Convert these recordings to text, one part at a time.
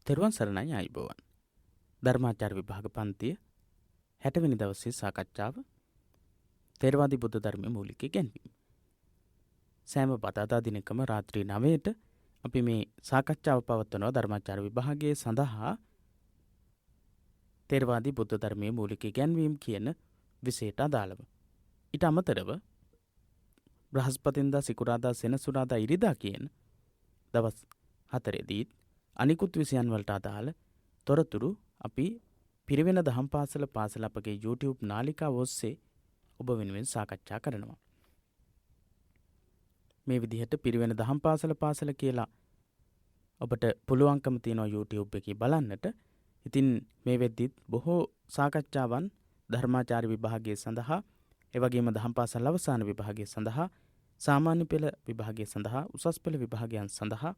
තෙරුවන් සරණයි ආයුබෝවන්. ධර්මාචාර්ය විභාග පන්තිය 60 වෙනි දවසේ සාකච්ඡාව ථේරවාදී බුද්ධ ධර්මයේ මූලික ඉගැන්වීම. සෑම බදාදා දිනකම රාත්‍රී 9ට අපි මේ සාකච්ඡාව පවත්වනවා ධර්මාචාර්ය විභාගයේ සඳහා ථේරවාදී බුද්ධ ධර්මයේ මූලික ඉගැන්වීම කියන විෂයට අදාළව. ඊට අමතරව බ්‍රහස්පතින්දා සිකුරාදා සෙනසුරාදා ඉරිදා කියන දවස් 4දී අනිකුත් විෂයන් වලට අදාළ තොරතුරු අපි පිරිවෙන දහම් පාසල අපගේ YouTube නාලිකාව ඔස්සේ ඔබ වෙනුවෙන් සාකච්ඡා කරනවා. මේ විදිහට පිරිවෙන දහම් පාසල කියලා ඔබට පුළුවන්කම තියෙනවා YouTube එකේ බලන්නට. ඉතින් මේ වෙද්දිත් බොහෝ සාකච්ඡාවන් ධර්මාචාර්ය විභාගයේ සඳහා, ඒ වගේම දහම් පාසල් අවසාන විභාගයේ සඳහා, සාමාන්‍ය පෙළ විභාගයේ සඳහා, උසස් පෙළ විභාගයන් සඳහා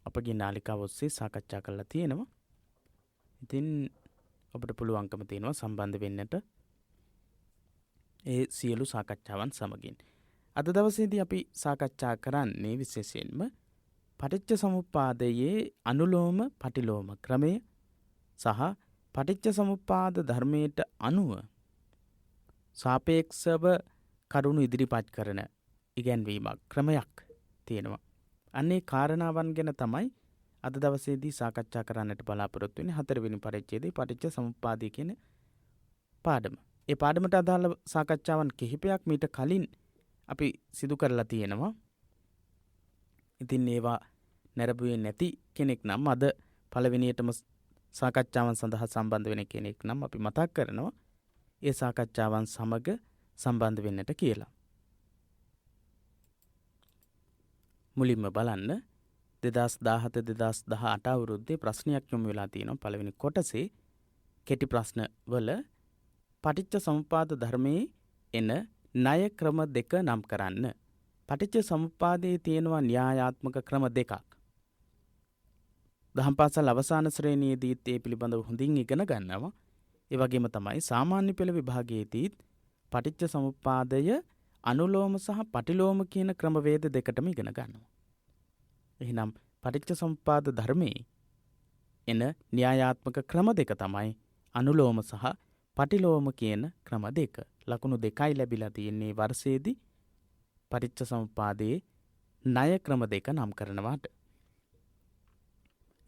අපගේ නාලිකාව ඔස්සේ සාකච්ඡා කරලා තියෙනවා. ඉතින් ඔබට පුළුවන්කම තියෙනවා සම්බන්ධ වෙන්නට ඒ සියලු සාකච්ඡාවන් සමගින්. අද දවසේදී අපි සාකච්ඡා කරන්නේ විශේෂයෙන්ම පටිච්ච සමුප්පාදයේ අනුලෝම පටිලෝම ක්‍රමය සහ පටිච්ච සමුප්පාද ධර්මයට අනුව සාපේක්ෂව කරුණු ඉදිරිපත් කරන ඉගැන්වීමක් ක්‍රමයක් තියෙනවා. අන්නේ කාරණාවන් ගැන තමයි අද දවසේදී සාකච්ඡා කරන්නට බලාපොරොත්තු වෙන්නේ. 4 වෙනි පරිච්ඡේදයේ පටිච්ච සමුප්පාදය කියන පාඩම. ඒ පාඩමට අදාළ සාකච්ඡාවන් කිහිපයක් මීට කලින් අපි සිදු කරලා තියෙනවා. ඉතින් ඒවා නැරඹුවේ නැති කෙනෙක් නම් අද පළවෙනියටම සාකච්ඡාවන් සඳහා සම්බන්ධ වෙන කෙනෙක් නම් අපි මතක් කරනවා ඒ සාකච්ඡාවන් සමග සම්බන්ධ වෙන්නට කියලා. මුලින්ම බලන්න 2017-2018 අවුරුද්දේ ප්‍රශ්නයක් යොමු වෙලා තියෙනවා. පළවෙනි කොටසේ කෙටි ප්‍රශ්න වල පටිච්ච සමුප්පාද ධර්මයේ එන ණය ක්‍රම දෙක නම් කරන්න. පටිච්ච සමුප්පාදයේ තියෙනවා න්‍යායාත්මක ක්‍රම දෙකක්. දහම් පාසල් අවසාන ශ්‍රේණියේදීත් ඒ පිළිබඳව හොඳින් ඉගෙන ගන්නවා. ඒ වගේම තමයි සාමාන්‍ය පෙළ විභාගයේදීත් පටිච්ච සමුප්පාදය අනුලෝම සහ පටිලෝම කියන ක්‍රමවේද දෙකටම ඉගෙන ගන්නවා. එහෙනම් පටිච්ච සමුප්පාද ධර්මයේ එන න්‍යායාත්මක ක්‍රම දෙක තමයි අනුලෝම සහ පටිලෝම කියන ක්‍රම දෙක. ලකුණු 2යි ලැබිලා තියෙන්නේ වර්ෂයේදී පටිච්ච සමුප්පාදයේ ණය ක්‍රම දෙක නම් කරනවාට.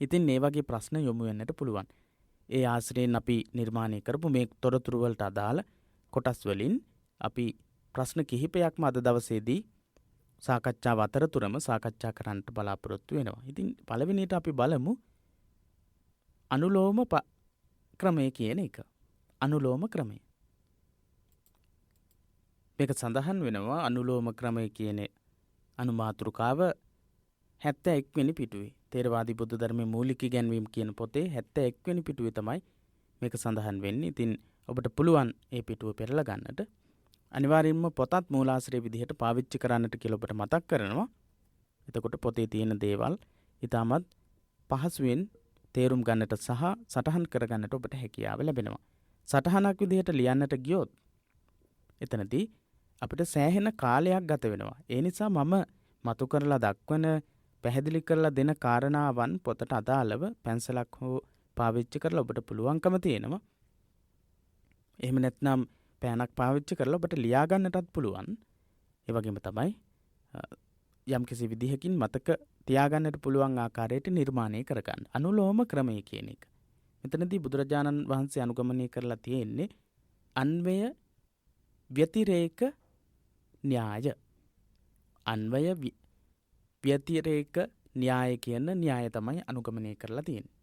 ඉතින් මේ වගේ ප්‍රශ්න යොමු වෙන්නට පුළුවන්. ඒ ආශ්‍රයෙන් අපි නිර්මාණය කරපු මේ තොරතුරු වලට අදාළ කොටස් වලින් අපි ප්‍රශ්න කිහිපයක්ම අද දවසේදී සාකච්ඡාව අතරතුරම සාකච්ඡා කරන්නට බලාපොරොත්තු වෙනවා. ඉතින් පළවෙනියට අපි බලමු අනුලෝම ක්‍රමය කියන එක. අනුලෝම ක්‍රමය. මේක සඳහන් වෙනවා අනුලෝම ක්‍රමය කියන අනුමාතෘකාව 71 වෙනි පිටුවේ. ථේරවාදී බුද්ධ ධර්මයේ මූලික ඉගැන්වීම් කියන පොතේ 71 වෙනි පිටුවේ තමයි මේක සඳහන් වෙන්නේ. ඉතින් ඔබට පුළුවන් ඒ පිටුව පෙරලා ගන්නට. අනිවාර්යයෙන්ම පොතත් මූලාශ්‍රය විදිහට පාවිච්චි කරන්නට කියලා ඔබට මතක් කරනවා. එතකොට පොතේ තියෙන දේවල් ඊටමත් පහසුවෙන් තේරුම් ගන්නට සහ සටහන් කරගන්නට ඔබට හැකියාව ලැබෙනවා. සටහනක් විදිහට ලියන්නට ගියොත් එතනදී අපිට සෑහෙන කාලයක් ගත වෙනවා. ඒ නිසා මම මතු කරලා දක්වන පැහැදිලි කරලා දෙන කාරණාවන් පොතට අදාළව පැන්සලක් හෝ පාවිච්චි කරලා ඔබට පුළුවන්කම තියෙනවා. එහෙම නැත්නම් පෑනක් පාවිච්චි කරලා ඔබට ලියා ගන්නටත් පුළුවන්. ඒ වගේම තමයි යම්කිසි විදිහකින් මතක තියාගන්නට පුළුවන් ආකාරයට නිර්මාණය කරගන්න. අනුලෝම ක්‍රමය කියන එක. මෙතනදී බුදුරජාණන් වහන්සේ අනුගමනය කරලා තියෙන්නේ අන්වය ව්‍යතිරේක න්‍යාය. අන්වය ව්‍යතිරේක න්‍යාය කියන න්‍යාය තමයි අනුගමනය කරලා තියෙන්නේ.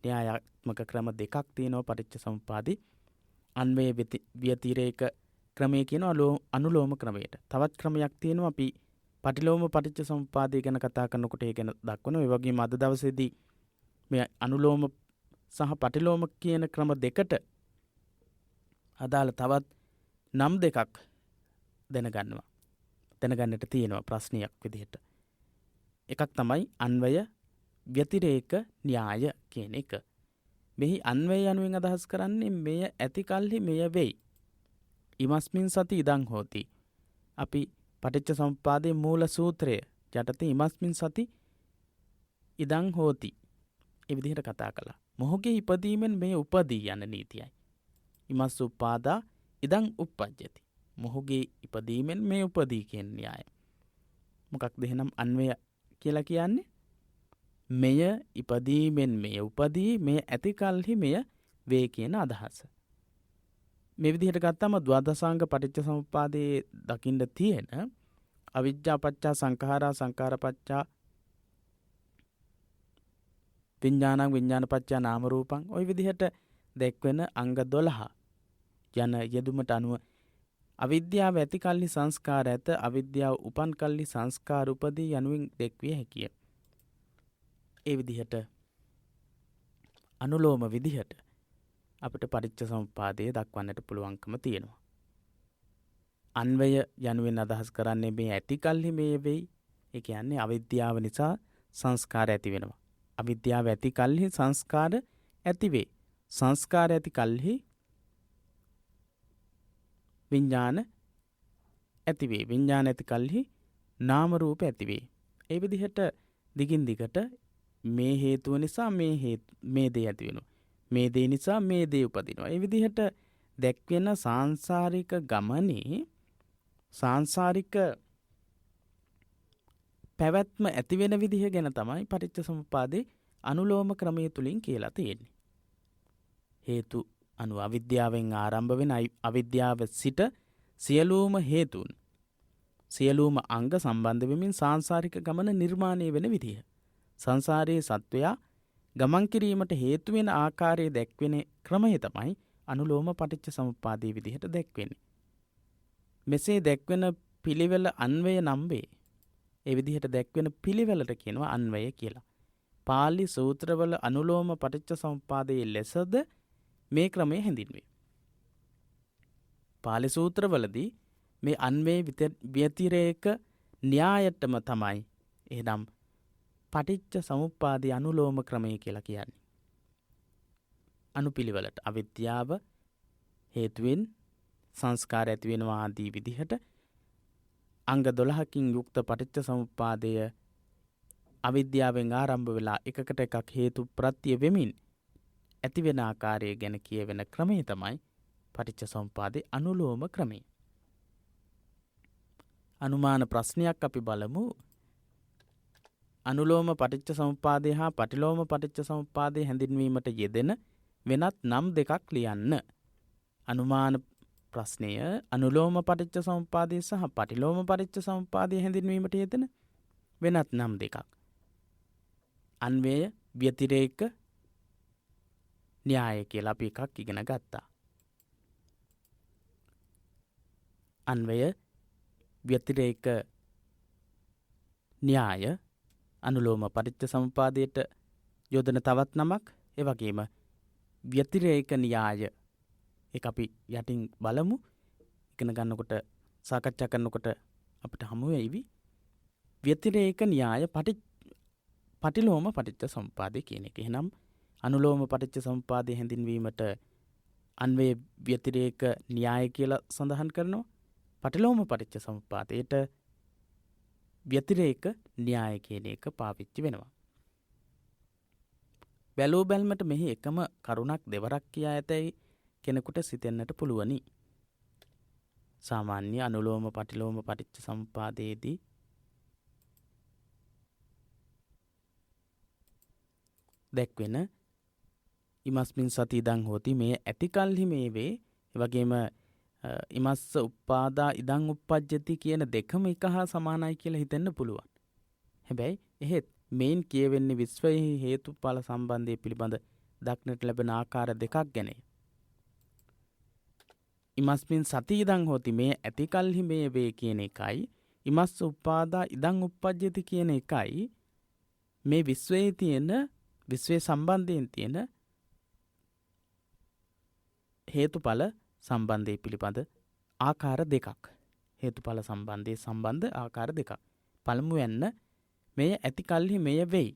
න්‍යායාත්මක ක්‍රම දෙකක් තියෙනවා පටිච්ච සමුප්පාදේ. අන්වය ව්‍යතිරේක ක්‍රමය කියන අනුලෝම ක්‍රමයට. තවත් ක්‍රමයක් තියෙනවා අපි පටිලෝම පටිච්ච සමුප්පාදය ගැන කතා කරනකොට ඒ ගැන දක්වනවා. ඒ වගේම අද දවසේදී මේ අනුලෝම සහ පටිලෝම කියන ක්‍රම දෙකට අදාළ තවත් නම් දෙකක් දැනගන්නට තියෙනවා ප්‍රශ්නයක් විදිහට. එකක් තමයි අන්වය ව්‍යතිරේක න්‍යාය කියන එක. මෙහි අන්වය යනුවෙන් අදහස් කරන්නේ මෙය ඇති කල්හි මෙය වෙයි. ඉමස්මින් සති ඉදං හෝති. අපි පටිච්ච සමුප්පාදයේ මූල සූත්‍රය යටතේ ඉමස්මින් සති ඉදං හෝති ඒ විදිහට කතා කළා. මොහුගේ ඉපදීමෙන් මේ උපදී යන නීතියයි. ඉමස්ස උපාදා ඉදං උප්පජ්ජති. මොහුගේ ඉපදීමෙන් මේ උපදී කියන න්‍යාය. මොකක්ද එහෙනම් අන්වය කියලා කියන්නේ? මෙය ඉපදීමෙන් මෙය උපදී, මෙය ඇති කල්හි මෙය වේ කියන අදහස. මේ විදිහට ගත්තම ද්වාදසාංග පටිච්චසමුප්පාදයේ දකින්න තියෙන අවිජ්ජා පත්‍යා සංඛාරා සංඛාර පත්‍යා විඥානං විඥාන පත්‍යා නාම රූපං ওই විදිහට දැක්වෙන අංග 12 යන යෙදුමට අනුව අවිද්‍යාව ඇති කල්හි සංස්කාර ඇත, අවිද්‍යාව උපන් කල්හි සංස්කාර උපදී යනුවෙන් දැක්විය හැකිය. ඒ විදිහට අනුලෝම විදිහට අපිට පටිච්චසමුප්පාදය දක්වන්නට පුළුවන්කම තියෙනවා. අන්වය යනුවෙන් අදහස් කරන්නේ මේ ඇති කල්හි මේ වෙයි. ඒ කියන්නේ අවිද්‍යාව නිසා සංස්කාර ඇති වෙනවා. අවිද්‍යාව ඇති කල්හි සංස්කාර ඇති වේ. සංස්කාර ඇති කල්හි විඥාන ඇති වේ. විඥාන ඇති කල්හි නාම රූප ඇති වේ. ඒ විදිහට දිගින් දිගට මේ හේතුව නිසා මේ දේ ඇති වෙනවා. මේ දේ නිසා මේ දේ උපදිනවා. ඒ විදිහට දැක්වෙන සාංශාරික ගමනේ සාංශාරික පැවැත්ම ඇති වෙන විදිහ ගැන තමයි පටිච්චසමුප්පාදේ අනුලෝම ක්‍රමයේ තුලින් කියලා තියෙන්නේ. හේතු අනුව අවිද්‍යාවෙන් ආරම්භ වෙන අවිද්‍යාව සිට සියලුම හේතුන් සියලුම අංග සම්බන්ධ වෙමින් සාංශාරික ගමන නිර්මාණය වෙන විදිහ. සංසාරයේ සත්වයා ගමන් කිරීමට හේතු වෙන ආකාරයේ දැක්වෙන ක්‍රමය තමයි අනුලෝම පටිච්චසමුප්පාදයේ විදිහට දැක්වෙන්නේ. මෙසේ දැක්වෙන පිළිවෙල අන්වය නම් වේ. ඒ විදිහට දැක්වෙන පිළිවෙලට කියනවා අන්වය කියලා. පාලි සූත්‍රවල අනුලෝම පටිච්චසමුප්පාදයේ ලෙසද මේ ක්‍රමය හැඳින්වේ. පාලි සූත්‍රවලදී මේ අන්වේ ව්‍යතිරේක න්‍යායටම තමයි එහෙනම් පටිච්චසමුප්පාදයේ අනුලෝම ක්‍රමය කියලා කියන්නේ. අනුපිළිවෙලට අවිද්‍යාව හේතුවෙන් සංස්කාර ඇති වෙනවා ආදී විදිහට අංග 12කින් යුක්ත පටිච්චසමුප්පාදය අවිද්‍යාවෙන් ආරම්භ වෙලා එකකට එකක් හේතු ප්‍රත්‍ය වෙමින් ඇති වෙන ආකාරය ගැන කියවෙන ක්‍රමය තමයි පටිච්චසමුප්පාදයේ අනුලෝම ක්‍රමය. අනුමාන ප්‍රශ්නයක් අපි බලමු. අනුලෝම පටිච්චසමුප්පාදය හා පටිලෝම පටිච්චසමුප්පාදය හැඳින්වීමට යෙදෙන වෙනත් නම් දෙකක් ලියන්න. අනුමාන ප්‍රශ්නය අනුලෝම පටිච්චසමුප්පාදය සහ පටිලෝම පටිච්චසමුප්පාදය හැඳින්වීමට යෙදෙන වෙනත් නම් දෙකක්. අන්වය ව්‍යතිරේක න්‍යාය කියලා අපි එකක් ඉගෙන ගත්තා. අන්වය ව්‍යතිරේක න්‍යාය අනුලෝම පටිච්චසමුප්පාදයට යොදන තවත් නමක්. ඒ වගේම ව්‍යතිරේක න්‍යාය ඒක අපි යටින් බලමු. ඉගෙන ගන්නකොට සාකච්ඡා කරනකොට අපිට හමු වෙයිවි. ව්‍යතිරේක න්‍යාය පටිලෝම පටිච්චසමුප්පාදය කියන එක. එහෙනම් අනුලෝම පටිච්චසමුප්පාදය හැඳින්වීමට අන්වය ව්‍යතිරේක න්‍යාය කියලා සඳහන් කරනවා. පටිලෝම පටිච්චසමුප්පාදයට ව්‍යතිරේක න්‍යාය කියන එක පාවිච්චි වෙනවා. බැලූ බැල්මට මෙහි එකම කරුණක් දෙවරක් කියා ඇතැයි කෙනෙකුට සිතෙන්නට පුළුවනි. සාමාන්‍ය අනුලෝම පටිලෝම පටිච්චසමුප්පාදයේදී දැක්වෙන ඉමස්මින් සති ඉදං හෝති මේ ඇති කල්හි මේ වේ. එවැගේම ඉමස්ස උප්පාදා ඉදං උප්පජ්ජති කියන දෙකම එක හා සමානයි කියලා හිතෙන්න පුළුවන්. හැබැයි එහෙත් මේන් කියවෙන්නේ විශ්වයෙහි හේතුඵල සම්බන්ධය පිළිබඳ දක්නට ලැබෙන ආකාර දෙකක් ගැනයි. ඉමස්මින් සති ඉදං හෝති මේ ඇති කල්හි මේ වේ කියන එකයි, ඉමස්ස උප්පාදා ඉදං උප්පජ්ජති කියන එකයි මේ විශ්වයේ තියෙන විශ්වයේ සම්බන්ධයෙන් තියෙන හේතුඵල සම්බන්ධය පිළිබඳ ආකාර දෙකක්. හේතුඵල සම්බන්ධයේ සම්බන්ධ ආකාර දෙකක්. පළමුවෙන්න මෙය ඇති කල්හි මෙය වෙයි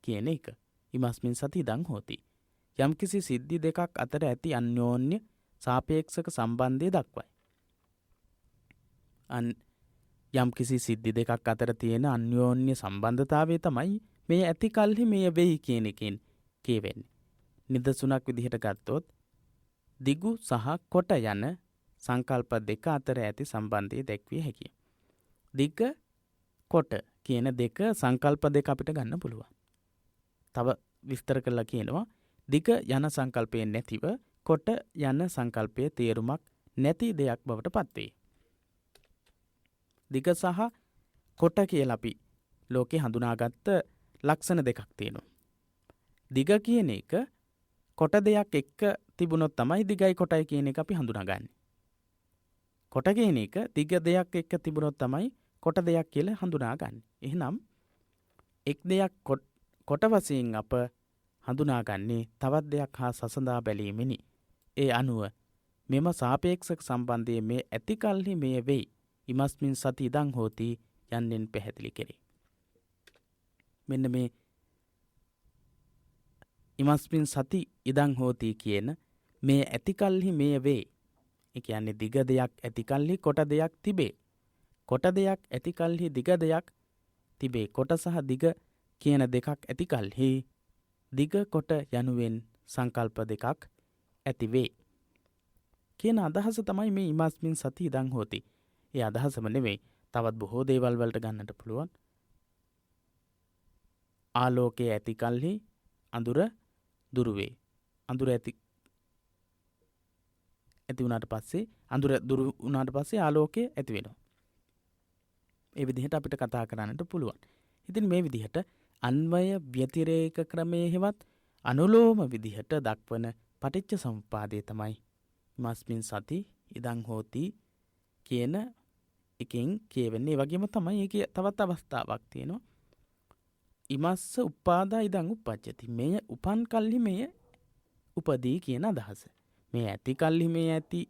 කියන එක. ඉමස්මින් සති ඉදං හෝති. යම්කිසි සිද්ධි දෙකක් අතර ඇති අන්‍යෝන්‍ය සාපේක්ෂක සම්බන්ධය දක්වයි. යම්කිසි සිද්ධි දෙකක් අතර තියෙන අන්‍යෝන්‍ය සම්බන්ධතාවය තමයි මේ ඇති කල්හි මෙය වෙයි කියන එකෙන් කියවෙන්නේ. නිදසුනක් විදිහට ගත්තොත් දිගු සහ කොට යන සංකල්ප දෙක අතර ඇති සම්බන්ධය දැක්විය හැකිය. දිග කොට කියන දෙක සංකල්ප දෙක අපිට ගන්න පුළුවන්. තව විස්තර කරලා කියනවා දිග යන සංකල්පයෙන් නැතිව කොට යන සංකල්පයේ තේරුමක් නැති දෙයක් බවට පත්වේ. දිග සහ කොට කියලා අපි ලෝකේ හඳුනාගත්ත ලක්ෂණ දෙකක් තියෙනවා. දිග කියන එක කොට දෙයක් එක්ක තිබුණොත් තමයි දිගයි කොටයි කියන එක අපි හඳුනාගන්නේ. කොට කියන එක දිග දෙයක් එක්ක තිබුණොත් තමයි කොට දෙයක් කියලා හඳුනාගන්නේ. එහෙනම් එක් දෙයක් කොට වශයෙන් අප හඳුනාගන්නේ තවත් දෙයක් හා සසඳා බැලීමෙනි. ඒ අනුව මෙම සාපේක්ෂක සම්බන්ධයේ මේ ඇති කල්හි මෙය වෙයි. ඉමස්මින් සති ඉදං හෝති යන්නෙන් පැහැදිලි කෙරේ. මෙන්න මේ ඉමස්මින් සති ඉදං හෝති කියන මේ ඇති කල්හි මෙය වේ. ඒ කියන්නේ දිග දෙයක් ඇති කල්හි කොට දෙයක් තිබේ. කොට දෙයක් ඇති කල්හි දිග දෙයක් තිබේ. කොට සහ දිග කියන දෙකක් ඇති කල්හි දිග කොට යනුවෙන් සංකල්ප දෙකක් ඇති වේ. කියන අදහස තමයි මේ ඉමස්මින් සති ඉදං හෝති. ඒ අදහසම නෙවෙයි තවත් බොහෝ දේවල් වලට ගන්නට පුළුවන්. ආලෝකයේ ඇති කල්හි අඳුර දුරු වේ. අඳුර ඇති වුණාට පස්සේ අඳුර දුරු වුණාට පස්සේ ආලෝකය ඇති වෙනවා. ඒ විදිහට අපිට කතා කරන්නට පුළුවන්. ඉතින් මේ විදිහට අන්වය ව්‍යතිරේක ක්‍රමයේ හෙවත් අනුලෝම විදිහට දක්වන පටිච්ච සමුප්පාදය තමයි ඉමස්මින් සති ඉදං හෝති කියන එකෙන් කියවෙන්නේ. ඒ වගේම තමයි ඒකේ තවත් අවස්ථාවක් තියෙනවා. ඉමස්ස උපාදා ඉදං උප්පජ්ජති. මෙය උපන් කල්හි මෙය උපදී කියන අදහස. මේ ඇති කල්හි මේ ඇති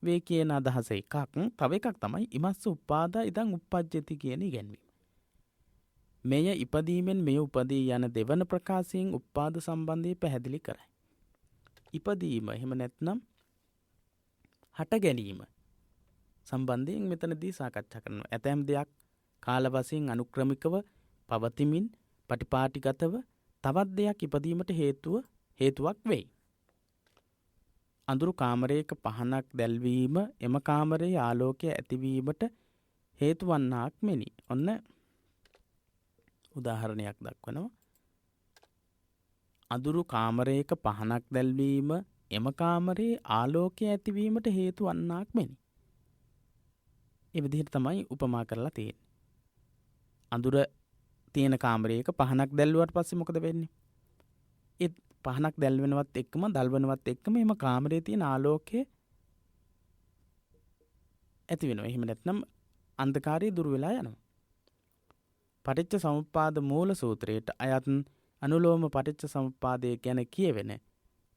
වේ කියන අදහස එකක්. තව එකක් තමයි ඉමස්ස උපාදා ඉදං උප්පජ්ජති කියන ඉගැන්වීම. මෙය ඉපදීමෙන් මෙය උපදී යන දෙවන ප්‍රකාශයෙන් උපාද සම්බන්ධය පැහැදිලි කරයි. ඉපදීම එහෙම නැත්නම් හට ගැනීම සම්බන්ධයෙන් මෙතනදී සාකච්ඡා කරනවා. ඇතැම් දෙයක් කාල වශයෙන් අනුක්‍රමිකව පවතිමින් පටිපාටිගතව තවත් දෙයක් ඉපදීමට හේතුවක් වෙයි. අඳුරු කාමරයක පහනක් දැල්වීම එම කාමරයේ ආලෝකය ඇතිවීමට හේතු වන්නාක් මෙනි. ඔන්න උදාහරණයක් දක්වනවා. අඳුරු කාමරයක පහනක් දැල්වීම එම කාමරයේ ආලෝකය ඇතිවීමට හේතු වන්නාක් මෙනි. ඒ විදිහට තමයි උපමා කරලා තියෙන්නේ. අඳුර තියෙන කාමරයක පහනක් දැල්වුවට පස්සේ මොකද වෙන්නේ? ඒ පහනක් දැල්වෙනවත් එක්කම දල්වනවත් එක්කම එම කාමරයේ තියෙන ආලෝකය ඇති වෙනවා. එහෙම නැත්නම් අන්ධකාරය දුර වෙලා යනවා. පටිච්ච සමුප්පාද මූල සූත්‍රයට අයත් අනුලෝම පටිච්ච සමුප්පාදය ගැන කියවෙන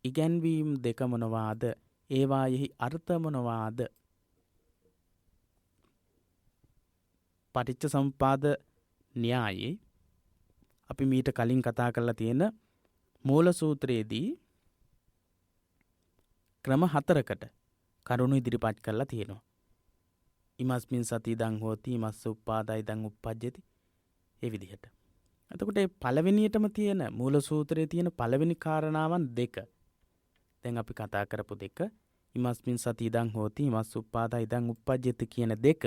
ඉගැන්වීම් දෙක මොනවාද? ඒවායෙහි අර්ථ මොනවාද? පටිච්ච සමුප්පාද න්‍යායේ අපි මීට කලින් කතා කරලා තියෙන මූල සූත්‍රයේදී ක්‍රම 4කට කරුණු ඉදිරිපත් කරලා තියෙනවා. ඉමස්මින් සති ඉදං හෝති ඉමස්ස උපාදා ඉදං උප්පජ්ජති. ඒ විදිහට. එතකොට මේ පළවෙනියටම තියෙන මූල සූත්‍රයේ තියෙන පළවෙනි කාරණාවන් දෙක. දැන් අපි කතා කරපු දෙක ඉමස්මින් සති ඉදං හෝති ඉමස්ස උපාදා ඉදං උප්පජ්ජති කියන දෙක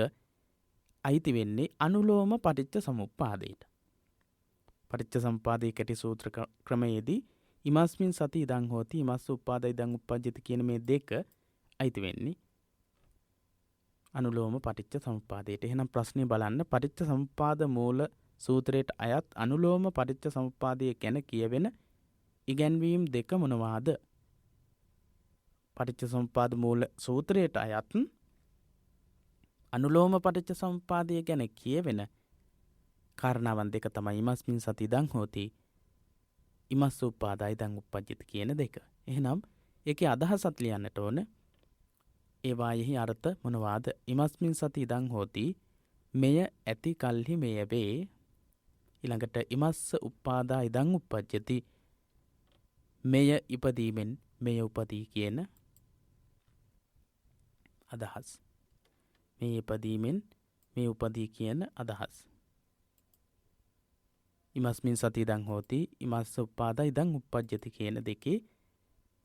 අයිති වෙන්නේ අනුලෝම පටිච්ච සමුප්පාදයට. පටිච්ච සමුප්පාදයේ කැටි සූත්‍ර ක්‍රමයේදී ඉමස්මින් සති ඉදං හෝති ඉමස්ස උපාදා ඉදං උප්පජ්ජති කියන මේ දෙක අයිති වෙන්නේ අනුලෝම පටිච්ච සමුප්පාදයට. එහෙනම් ප්‍රශ්නේ බලන්න පටිච්ච සමුප්පාද මූල සූත්‍රයට අයත් අනුලෝම පටිච්ච සමුප්පාදයේ ගැන කියවෙන ඉගැන්වීම් දෙක මොනවාද? පටිච්ච සමුප්පාද මූල සූත්‍රයට අයත් අනුලෝම පටිච්ච සමුප්පාදය ගැන කියවෙන කාරණාවන් දෙක තමයි ඉමස්මින් සති ඉදං හෝති ඉමස්ස උපාදා ඉදං උප්පජ්ජති කියන දෙක. එහෙනම් ඒකේ අදහසත් ලියන්නට ඕන. ඒවායෙහි අර්ථ මොනවාද? ඉමස්මින් සති ඉදං හෝති මෙය ඇති කල්හි මෙය වේ. ඊළඟට ඉමස්ස උපාදා ඉදං උප්පජ්ජති මෙය ඉපදීමෙන් මෙය උපදී කියන අදහස්. මේ ඉපදීමෙන් මේ උපදී කියන අදහස්. ඉමස්මින් සති ඉදං හෝති ඉමස්ස උපාදා ඉදං උප්පජ්ජති කියන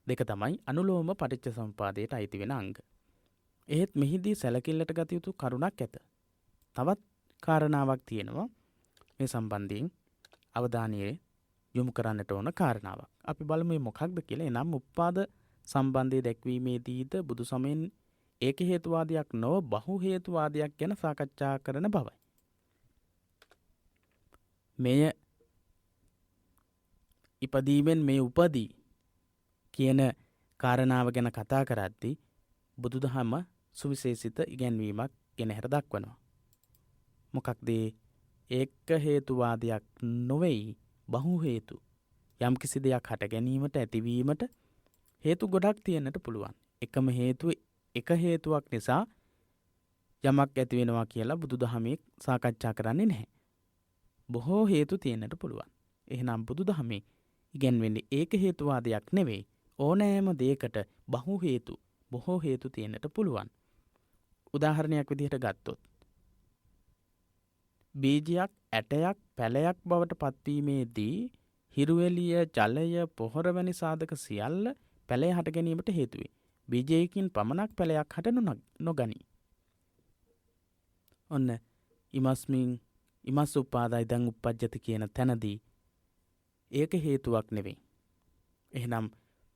දෙක තමයි අනුලෝම පටිච්ච සමුපාදයට අයිති වෙන අංග. එහෙත් මෙහිදී සැලකිල්ලට ගත යුතු කරුණක් ඇත. තවත් කාරණාවක් තියෙනවා මේ සම්බන්ධයෙන් අවධානය යොමු කරන්නට ඕන කාරණාවක්. අපි බලමු මේ මොකක්ද කියලා. එනම් උපාද සම්බන්ධය දැක්වීමේදීද බුදු සමයෙන් ඒක හේතුවාදයක් නොව බහු හේතුවාදයක් ගැන සාකච්ඡා කරන බවයි. මෙය ඉපදීමෙන් මේ උපදී කියන කාරණාව ගැන කතා කරද්දී බුදුදහම සුවිශේෂිත ඉගැන්වීමක් ගෙනහැර දක්වනවා. මොකක්ද ඒක හේතුවාදයක් නොවෙයි බහු හේතු. යම් කිසි දෙයක් හට ගැනීමට ඇතිවීමට හේතු ගොඩක් තියෙන්නට පුළුවන්. එකම හේතුව එක හේතුවක් නිසා යමක් ඇති වෙනවා කියලා බුදුදහමේ සාකච්ඡා කරන්නේ නැහැ. බොහෝ හේතු තියෙන්නට පුළුවන්. එහෙනම් බුදුදහමේ ඉගැන්වෙන්නේ ඒක හේතුවාදයක් නෙවෙයි. ඕනෑම දෙයකට බොහෝ හේතු තියෙන්නට පුළුවන්. උදාහරණයක් විදිහට ගත්තොත් බීජයක් ඇටයක් පැලයක් බවට පත්වීමේදී හිරුවෙලිය ජලය පොහොර වැනි සාධක සියල්ල පැලය හට ගැනීමට හේතු වේ. බීජයකින් පමණක් පැලයක් හට නොගනී. ඔන්න ඉමස්ස උපාදා ඉදං උප්පජ්ජති කියන තැනදී ඒක හේතුවක් නෙවෙයි. එහෙනම්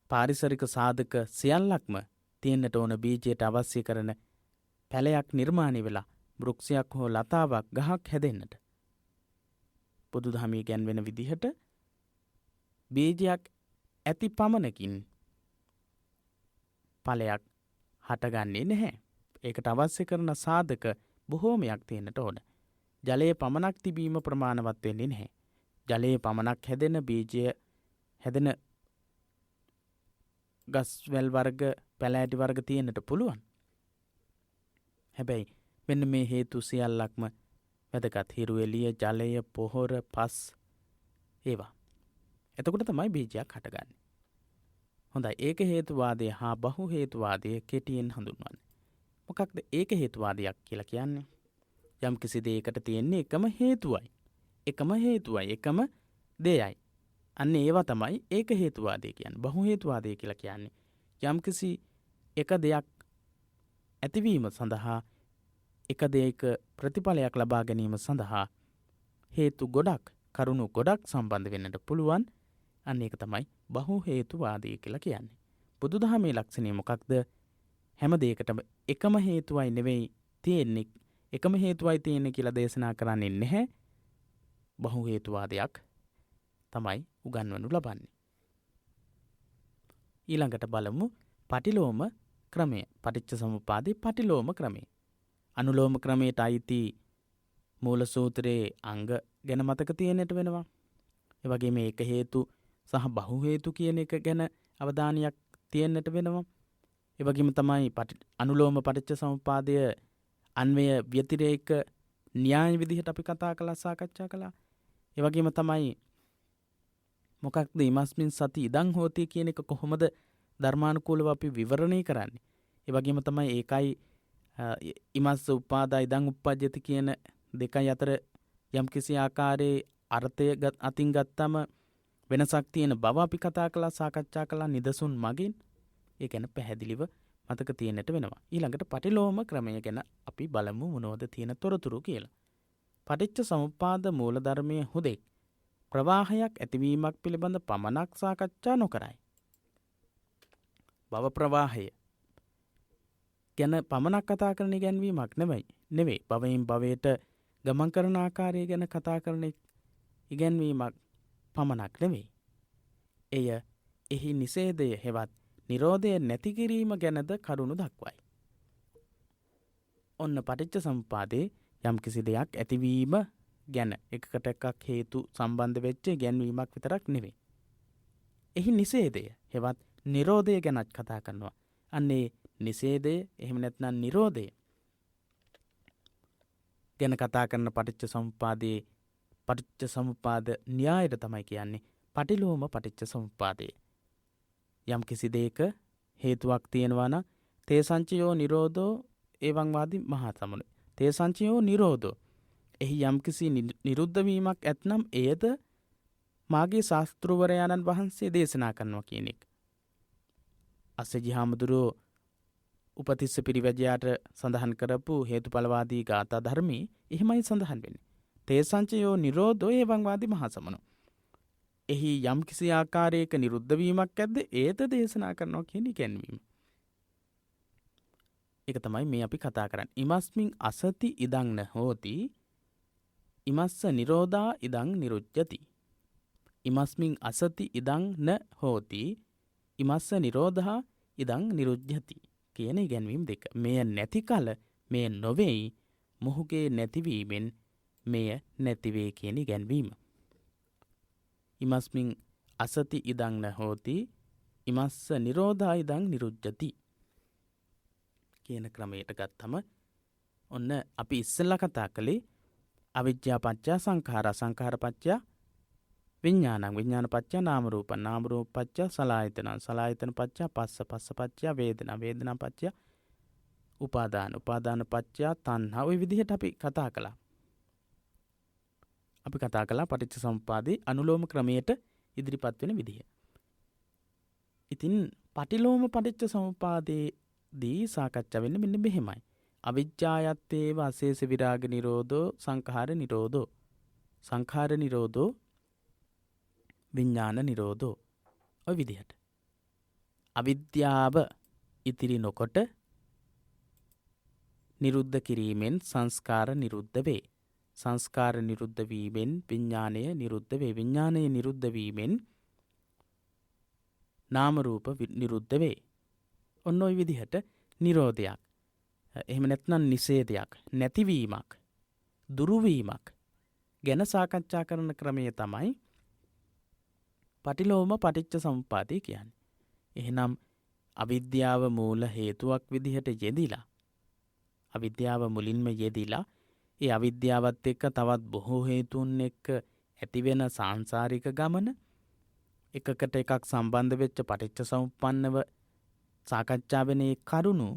පාරිසරික සාධක සියල්ලක්ම තියෙන්නට ඕන බීජයට අවශ්‍ය කරන පැලයක් නිර්මාණය වෙලා වෘක්ෂයක් හෝ ලතාවක් ගහක් හැදෙන්නට. බුදුදහමේ ගැන්වෙන විදිහට බීජයක් ඇති පමණකින් ඵලයක් හටගන්නේ නැහැ. ඒකට අවශ්‍ය කරන සාධක බොහෝමයක් තියෙන්නට ඕන. ජලයේ පමණක් තිබීම ප්‍රමාණවත් වෙන්නේ නැහැ. ජලයේ පමණක් හැදෙන බීජය හැදෙන ගස්වැල් වර්ග පැලෑටි වර්ග තියෙන්නට පුළුවන්. හැබැයි මෙන්න මේ හේතු සියල්ලක්ම වැදගත්. හිරු එළිය ජලය පොහොර පස් ඒවා. එතකොට තමයි බීජයක් හටගන්නේ. හොඳයි. ඒක හේතුවාදය හා බහු හේතුවාදය කෙටියෙන් හඳුන්වන්නේ. මොකක්ද ඒක හේතුවාදයක් කියලා කියන්නේ? යම් කිසි දෙයකට තියෙන්නේ එකම හේතුවයි. එකම දෙයයි. අන්න ඒවා තමයි ඒක හේතුවාදය කියන්නේ. බහු හේතුවාදය කියලා කියන්නේ යම් කිසි එක දෙයක් ඇතිවීම සඳහා එක දෙයක ප්‍රතිඵලයක් ලබා ගැනීම සඳහා හේතු ගොඩක් කරුණු ගොඩක් සම්බන්ධ වෙන්නට පුළුවන්. අන්න ඒක තමයි බහු හේතුවාදය කියලා කියන්නේ. බුදුදහමේ ලක්ෂණය මොකක්ද? හැම දෙයකටම එකම හේතුවයි නෙවෙයි තියෙන්නේ. එකම හේතුවයි තියෙන්නේ කියලා දේශනා කරන්නේ නැහැ. බහු හේතුවාදයක් තමයි උගන්වනු ලබන්නේ. ඊළඟට බලමු පටිලෝම ක්‍රමය. පටිච්ච සමුප්පාදේ පටිලෝම ක්‍රමය. අනුලෝම ක්‍රමයට අයිති මූල සූත්‍රයේ අංග ගැන මතක තියෙන්නට වෙනවා. ඒ වගේම ඒක හේතු සහ බහු හේතු කියන එක ගැන අවධානයක් තියෙන්නට වෙනවා. ඒ වගේම තමයි අනුලෝම පටිච්ච සමුප්පාදය අන්වය ව්‍යතිරේක න්‍යාය විදිහට අපි කතා කළා සාකච්ඡා කළා. ඒ වගේම තමයි මොකක්ද ඉමස්මින් සති ඉදං හෝති කියන එක කොහොමද ධර්මානුකූලව අපි විවරණය කරන්නේ. ඒ වගේම තමයි ඒකයි ඉමස්ස උපාදා ඉදං උප්පජ්ජති කියන දෙකයි අතර යම්කිසි ආකාරයේ අර්ථය අතින් ගත්තම වෙනසක් තියෙන බව අපි කතා කළා සාකච්ඡා කළා නිදසුන් මගින්. ඒ ගැන පැහැදිලිව මතක තියෙන්නට වෙනවා. ඊළඟට පටිලෝම ක්‍රමය ගැන අපි බලමු මොනවද තියෙන තොරතුරු කියලා. පටිච්ච සමුප්පාද මූලධර්මයේ හුදෙක් ප්‍රවාහයක් ඇතිවීමක් පිළිබඳ පමණක් සාකච්ඡා නොකරයි. භව ප්‍රවාහය ගැන පමණක් කතා කරන ඉගැන්වීමක් නෙවෙයි. භවයෙන් භවයට ගමන් කරන ආකාරය ගැන කතා කරන ඉගැන්වීමක් පමණක් නෙවෙයි. එය එහි නිෂේධය හෙවත් නිරෝධය නැති කිරීම ගැනද කරුණු දක්වයි. ඔන්න පටිච්ච සමුප්පාදේ යම් කිසි දෙයක් ඇතිවීම ගැන එකකට එකක් හේතු සම්බන්ධ වෙච්ච ඉගැන්වීමක් විතරක් නෙවෙයි. එහි නිෂේධය හෙවත් නිරෝධය ගැනත් කතා කරනවා. අන්නේ නිෂේධය එහෙම නැත්නම් නිරෝධය ගැන කතා කරන පටිච්ච සමුප්පාද න්‍යායයට තමයි කියන්නේ පටිලෝම පටිච්ච සමුප්පාදය. යම් කිසි දෙයක හේතුවක් තියෙනවා නම් තේ සංචයෝ නිරෝධෝ එවං වාදී මහා සමුදය. තේ සංචයෝ නිරෝධෝ. එහි යම් කිසි නිරුද්ධ වීමක් ඇතනම් එයද මාගේ ශාස්තෘවරයාණන් වහන්සේ දේශනා කරනවා කියන එක. අස්සජි හාමුදුරුවෝ උපතිස්ස පිරිවැජයාට සඳහන් කරපු හේතුඵලවාදී ගාථා ධර්මයේ එහෙමයි සඳහන් වෙන්නේ. තේසංචයෝ නිරෝධෝ එවං වාදි මහා සමනෝ. එහි යම් කිසි ආකාරයක නිරුද්ධ වීමක් ඇද්ද ඒද දේශනා කරනවා කියන ඉගැන්වීම. ඒක තමයි මේ අපි කතා කරන්නේ. ඉමස්මින් අසති ඉදං න හෝති ඉමස්ස නිරෝධා ඉදං නිරුච්ඡති. ඉමස්මින් අසති ඉදං න හෝති ඉමස්ස නිරෝධා ඉදං නිරුද්ධති කියන ඉගැන්වීම් දෙක. මෙය නැති කල මෙය නොවේයි, මොහුගේ නැතිවීමෙන් මෙය නැතිවේ කියන ඉගැන්වීම. ඉමස්මින් අසති ඉදං න හෝති ඉමස්ස නිරෝධා ඉදං නිරුද්ධති කියන ක්‍රමයට ගත්තම ඔන්න අපි ඉස්සෙල්ලා කතා කළේ අවිජ්ජා පත්‍ය සංඛාර, සංඛාර පත්‍ය විඥානං, විඥාන පත්‍ය නාම රූප, නාම රූප පත්‍ය සලආයතන, සලආයතන පත්‍ය පස්ස, පස්ස පත්‍ය වේදනා, වේදනා පත්‍ය උපාදාන, උපාදාන පත්‍ය තණ්හා. ওই විදිහට අපි කතා කළා. අපි කතා කළා පටිච්චසමුප්පාදේ අනුලෝම ක්‍රමයට ඉදිරිපත් වෙන විදිහ. ඉතින් පටිලෝම පටිච්චසමුප්පාදේදී සාකච්ඡා වෙන්නේ මෙන්න මෙහෙමයි. අවිජ්ජායත්තේව අශේෂ විරාග නිරෝධෝ සංඛාර නිරෝධෝ, සංඛාර නිරෝධෝ විඥාන නිරෝධෝ. ඔය විදිහට අවිද්‍යාව ඉතිරි නොකොට නිරුද්ධ කිරීමෙන් සංස්කාර නිරුද්ධ වේ. සංස්කාර නිරුද්ධ වීමෙන් විඥානය නිරුද්ධ වේ. විඥානය නිරුද්ධ වීමෙන් නාම රූප නිරුද්ධ වේ. ඔන්න ඔය විදිහට නිරෝධයක්, එහෙම නැත්නම් නිෂේධයක්, නැතිවීමක්, දුරුවීමක් ගැන සාකච්ඡා කරන ක්‍රමය තමයි පටිලෝම පටිච්චසමුප්පාදේ කියන්නේ. එහෙනම් අවිද්‍යාව මූල හේතුවක් විදිහට යෙදිලා, අවිද්‍යාව මුලින්ම යෙදිලා ඒ අවිද්‍යාවත් එක්ක තවත් බොහෝ හේතුන් එක්ක ඇතිවෙන සාංසාරික ගමන, එකකට එකක් සම්බන්ධ වෙච්ච පටිච්චසමුප්පන්නව සාකච්ඡා වෙන ඒ කරුණු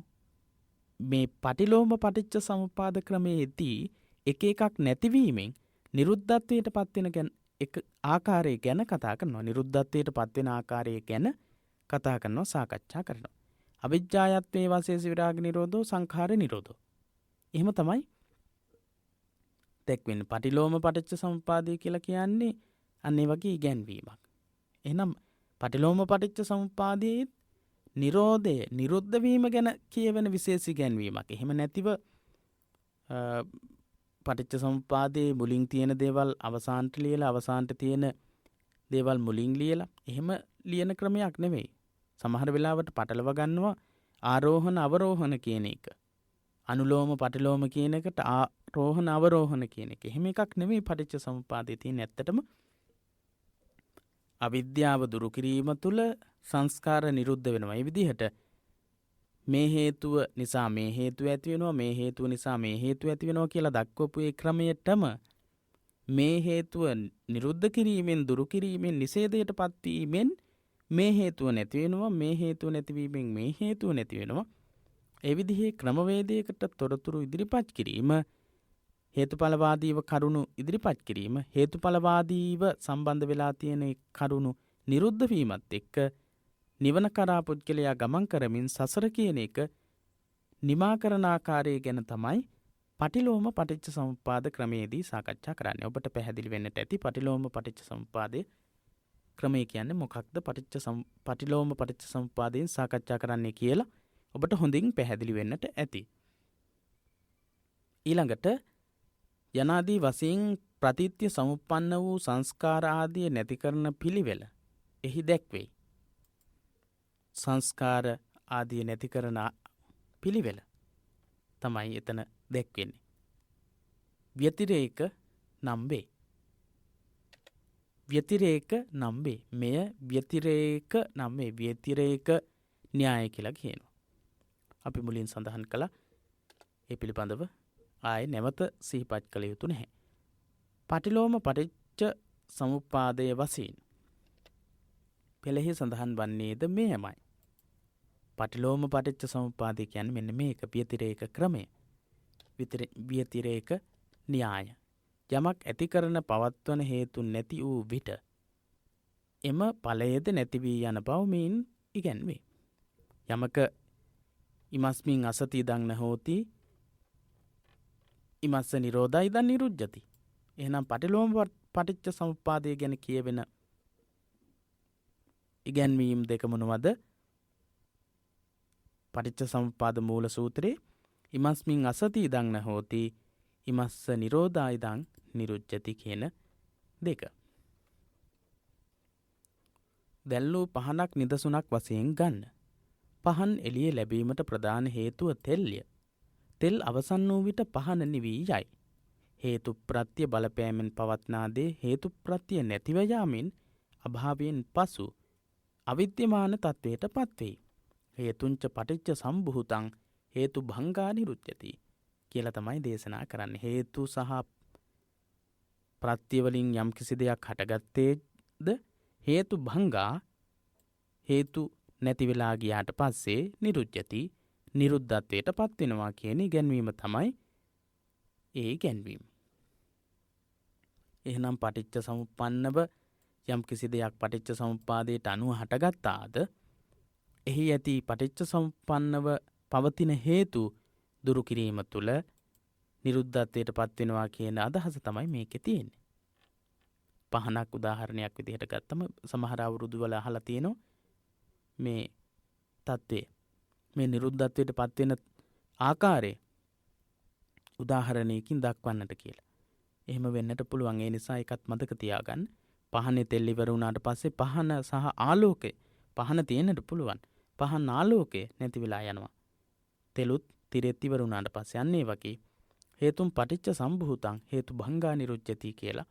මේ පටිලෝම පටිච්චසමුප්පාද ක්‍රමයේදී එක එකක් නැතිවීමෙන් නිරුද්ධත්වයට පත්වෙන එක ආකාරය ගැන කතා කරනවා. නිරුද්ධත්වයට පත්වෙන ආකාරය ගැන කතා කරනවා, සාකච්ඡා කරනවා. අවිජ්ජායත්වේ වාසේස විරාග නිරෝධෝ සංඛාර නිරෝධෝ. එහෙම තමයි දැක්වෙන්නේ. පටිලෝම පටිච්චසමුප්පාදය කියලා කියන්නේ අන්න ඒ වගේ ඉගැන්වීමක්. එහෙනම් පටිලෝම පටිච්චසමුප්පාදයේ නිරෝධය, නිරුද්ධ වීම ගැන කියවෙන විශේෂ ඉගැන්වීමක්. එහෙම නැතිව පටිච්චසමුප්පාදයේ මුලින් තියෙන දේවල් අවසානට ලියලා, අවසානට තියෙන දේවල් මුලින් ලියලා එහෙම ලියන ක්‍රමයක් නෙවෙයි. සමහර වෙලාවට පටලව ගන්නවා ආරෝහණ අවරෝහණ කියන එක. අනුලෝම පටිලෝම කියන එකට ආරෝහණ අවරෝහණ කියන එක. එහෙම එකක් නෙවෙයි පටිච්චසමුප්පාදයේ තියෙන. ඇත්තටම අවිද්‍යාව දුරු කිරීම තුළ සංස්කාර නිරුද්ධ වෙනවා. මේ විදිහට මේ හේතුව නිසා මේ හේතුව ඇති වෙනවා, මේ හේතුව නිසා මේ හේතුව ඇති වෙනවා කියලා දක්වපු ඒ ක්‍රමයටම මේ හේතුව නිරුද්ධ කිරීමෙන්, දුරු කිරීමෙන්, නිෂේධයටපත් වීමෙන් මේ හේතුව නැති වෙනවා, මේ හේතුව නැතිවීමෙන් මේ හේතුව නැති වෙනවා. ඒ විදිහේ ක්‍රමවේදයකට තොරතුරු ඉදිරිපත් කිරීම, හේතුඵලවාදීව කරුණු ඉදිරිපත් කිරීම, හේතුඵලවාදීව සම්බන්ධ වෙලා තියෙන කරුණු නිරුද්ධ වීමත් එක්ක නිවන කරා පුද්ගලයා ගමන් කරමින් සසර කියන එක නිමා කරන ආකාරය ගැන තමයි පටිලෝම පටිච්චසමුප්පාද ක්‍රමයේදී සාකච්ඡා කරන්නේ. ඔබට පැහැදිලි වෙන්නට ඇති පටිලෝම පටිච්චසමුප්පාදයේ ක්‍රමය කියන්නේ මොකක්ද, පටිලෝම පටිච්චසමුප්පාදයෙන් සාකච්ඡා කරන්නේ කියලා ඔබට හොඳින් පැහැදිලි වෙන්නට ඇති. ඊළඟට යනාදී වශයෙන් ප්‍රතිත්‍ය සමුප්පන්න වූ සංස්කාර ආදිය නැති කරන පිළිවෙල එහි දැක්වෙයි. සංස්කාර ආදිය නැති කරන පිළිවෙල තමයි එතන දැක්වෙන්නේ. ව්‍යතිරේක නම් වේ. ව්‍යතිරේක නම් වේ. මෙය ව්‍යතිරේක නම් වේ. ව්‍යතිරේක න්‍යාය කියලා කියනවා. අපි මුලින් සඳහන් කළා. ඒ පිළිබඳව ආයේ නැවත සිහිපත් කළ යුතු නැහැ. පටිලෝම පටිච්ච සමුප්පාදයේ වශයෙන් පෙළෙහි සඳහන් වන්නේද මෙයමයි. පටිලෝම පටිච්ච සමුප්පාදය කියන්නේ මෙන්න මේක. ව්‍යතිරේක ක්‍රමය, ව්‍යතිරේක න්‍යාය. යමක් ඇති කරන පවත්වන හේතු නැති වූ විට එම ඵලයේද නැති වී යන බව මෙයින් ඉගැන්වේ. යමක ඉමස්මින් අසති ඉදං න හෝති ඉමස්ස නිරෝධා ඉදං නිරුජ්ජති. එහෙනම් පටිලෝම පටිච්ච සමුප්පාදය ගැන කියවෙන ඉගැන්වීම් දෙක මොනවද? පටිච්ච සමුප්පාද මූල සූත්‍රයේ ඉමස්මින් අසති ඉදං න හෝති ඉමස්ස නිරෝධා ඉදං නිරුජ්ජති කියන දෙක. දැල්ලූ පහනක් නිදසුනක් වශයෙන් ගන්න. පහන් එළිය ලැබීමට ප්‍රධාන හේතුව තෙල්ය. තෙල් අවසන් වූ විට පහන නිවී යයි. හේතු ප්‍රත්‍ය බලපෑමෙන් පවත්නා දේ හේතු ප්‍රත්‍ය නැතිව යාමෙන් අභාවයෙන් පසු අවිද්‍යමාන තත්වයට පත්වෙයි. හේතුංච පටිච්ච සම්භූතං හේතු භංගා නිරුච්ඡති කියලා තමයි දේශනා කරන්නේ. හේතු සහ ප්‍රත්‍ය වලින් යම් කිසි දෙයක් හටගත්තේද හේතු භංගා හේතු නැති වෙලා ගියාට පස්සේ නිරුච්ඡති නිරුද්ධත්වයට පත් වෙනවා කියන ඉගැන්වීම තමයි ඒ ඉගැන්වීම. එහෙනම් පටිච්ච සමුප්පන්නව යම් කිසි දෙයක් පටිච්ච සමුප්පාදයට අනුව හටගත්තාද එහි ඇති පටිච්ච සමුප්පන්නව පවතින හේතු දුරු කිරීම තුළ නිරුද්ධත්වයට පත් වෙනවා කියන අදහස තමයි මේකේ තියෙන්නේ. පහනක් උදාහරණයක් විදිහට ගත්තම සමහර අවුරුදු වල අහලා තියෙනවා මේ தත්ත්වය මේ නිරුද්ධත්වයට පත් වෙන ආකාරය උදාහරණයකින් දක්වන්නට කියලා. එහෙම වෙන්නට පුළුවන්. ඒ නිසා එකත් මතක තියාගන්න. පහනේ තෙල් ඉවර වුණාට පස්සේ පහන සහ ආලෝකය පහන තියෙන්නට පුළුවන්. පහන් ආලෝකය නැති වෙලා යනවා. තෙලුත් තිරෙත් ඉවර වුණාට පස්සේ අන්න ඒ වගේ හේතුම් පටිච්ච සම්භූතං හේතු භංගා නිරුච්ඡති කියලා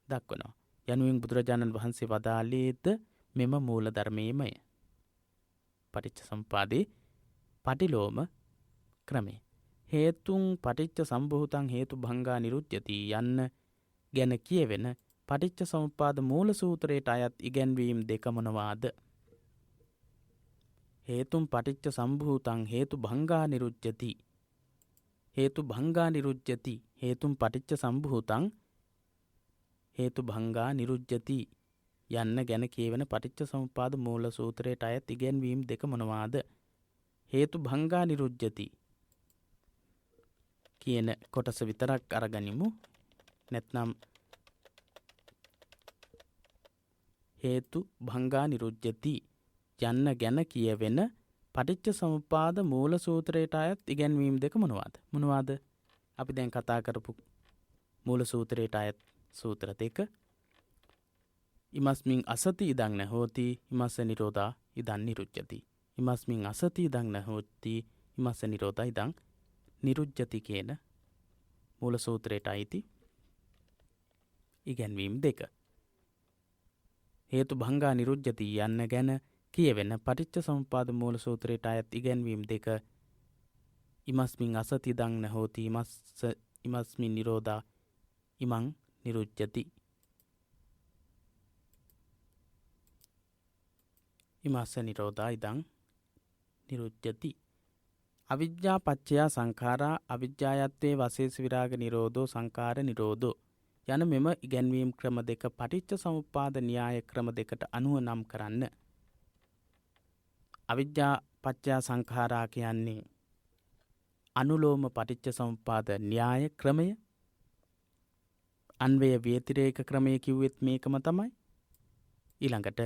දක්වනවා. යනුවෙන් බුදුරජාණන් වහන්සේ වදාළේද මෙම මූල ධර්මයේමය. පටිච්ච සමුප්පාදේ පටිලෝම ක්‍රමය. හේතුන් පටිච්ච සම්භූතං හේතු භංගා නිරුච්ඡති යන්න ගැන කියවෙන පටිච්ච සමුප්පාද මූල සූත්‍රයට අයත් ඉගැන්වීම් දෙක මොනවාද? හේතුන් පටිච්ච සම්භූතං හේතු භංගා නිරුච්ඡති. හේතු භංගා නිරුච්ඡති. හේතුන් පටිච්ච සම්භූතං හේතු භංගා නිරුච්ඡති යන්න ගැන කියවෙන පටිච්ච සමුප්පාද මූල සූත්‍රයට අයත් ඉගැන්වීම් දෙක මොනවාද? හේතු භංගා නිරුච්ඡති කියන කොටස විතරක් අරගනිමු. නැත්නම් හේතු භංගා නිරුච්ඡති යන්න ගැන කියවෙන පටිච්ච සමුප්පාද මූල සූත්‍රයට අයත් ඉගැන්වීම් දෙක මොනවාද? මොනවාද? අපි දැන් කතා කරපු මූල සූත්‍රයට අයත් සූත්‍ර දෙක. ඉමස්මින් අසති ඉදං න හෝති ඉමස්ස නිරෝධා ඉදං නිරුච්ඡති. ඉමස්මින් අසති ඉදං න හෝති ඉමස්ස නිරෝධා ඉදං නිරුච්ඡති කියන මූල සූත්‍රයට අයිති ඉගැන්වීම් දෙක. හේතු භංගා නිරුච්ඡති යන්න ගැන කියවෙන පටිච්ච සමුප්පාද මූල සූත්‍රයට අයත් ඉගැන්වීම් දෙක. ඉමස්මින් අසති ඉදං න හෝති ඉමස්මින් නිරෝධා ඉමං නිරුච්ඡති. ඉමස්ස නිරෝධා ඉදං නිරුච්ඡති. අවිජ්ජා පච්චයා සංඛාරා අවිජ්ජායත්තේ වශේෂ විරාග නිරෝධෝ සංඛාර නිරෝධෝ යන මෙම ඉගැන්වීම් ක්‍රම දෙක පටිච්ච සමුප්පාද න්‍යාය ක්‍රම දෙකට අනුව නම් කරන්න. අවිජ්ජා පච්චයා සංඛාරා කියන්නේ අනුලෝම පටිච්ච සමුප්පාද න්‍යාය ක්‍රමය. අන්වය ව්‍යතිරේක ක්‍රමය කිව්වෙත් මේකම තමයි. ඊළඟට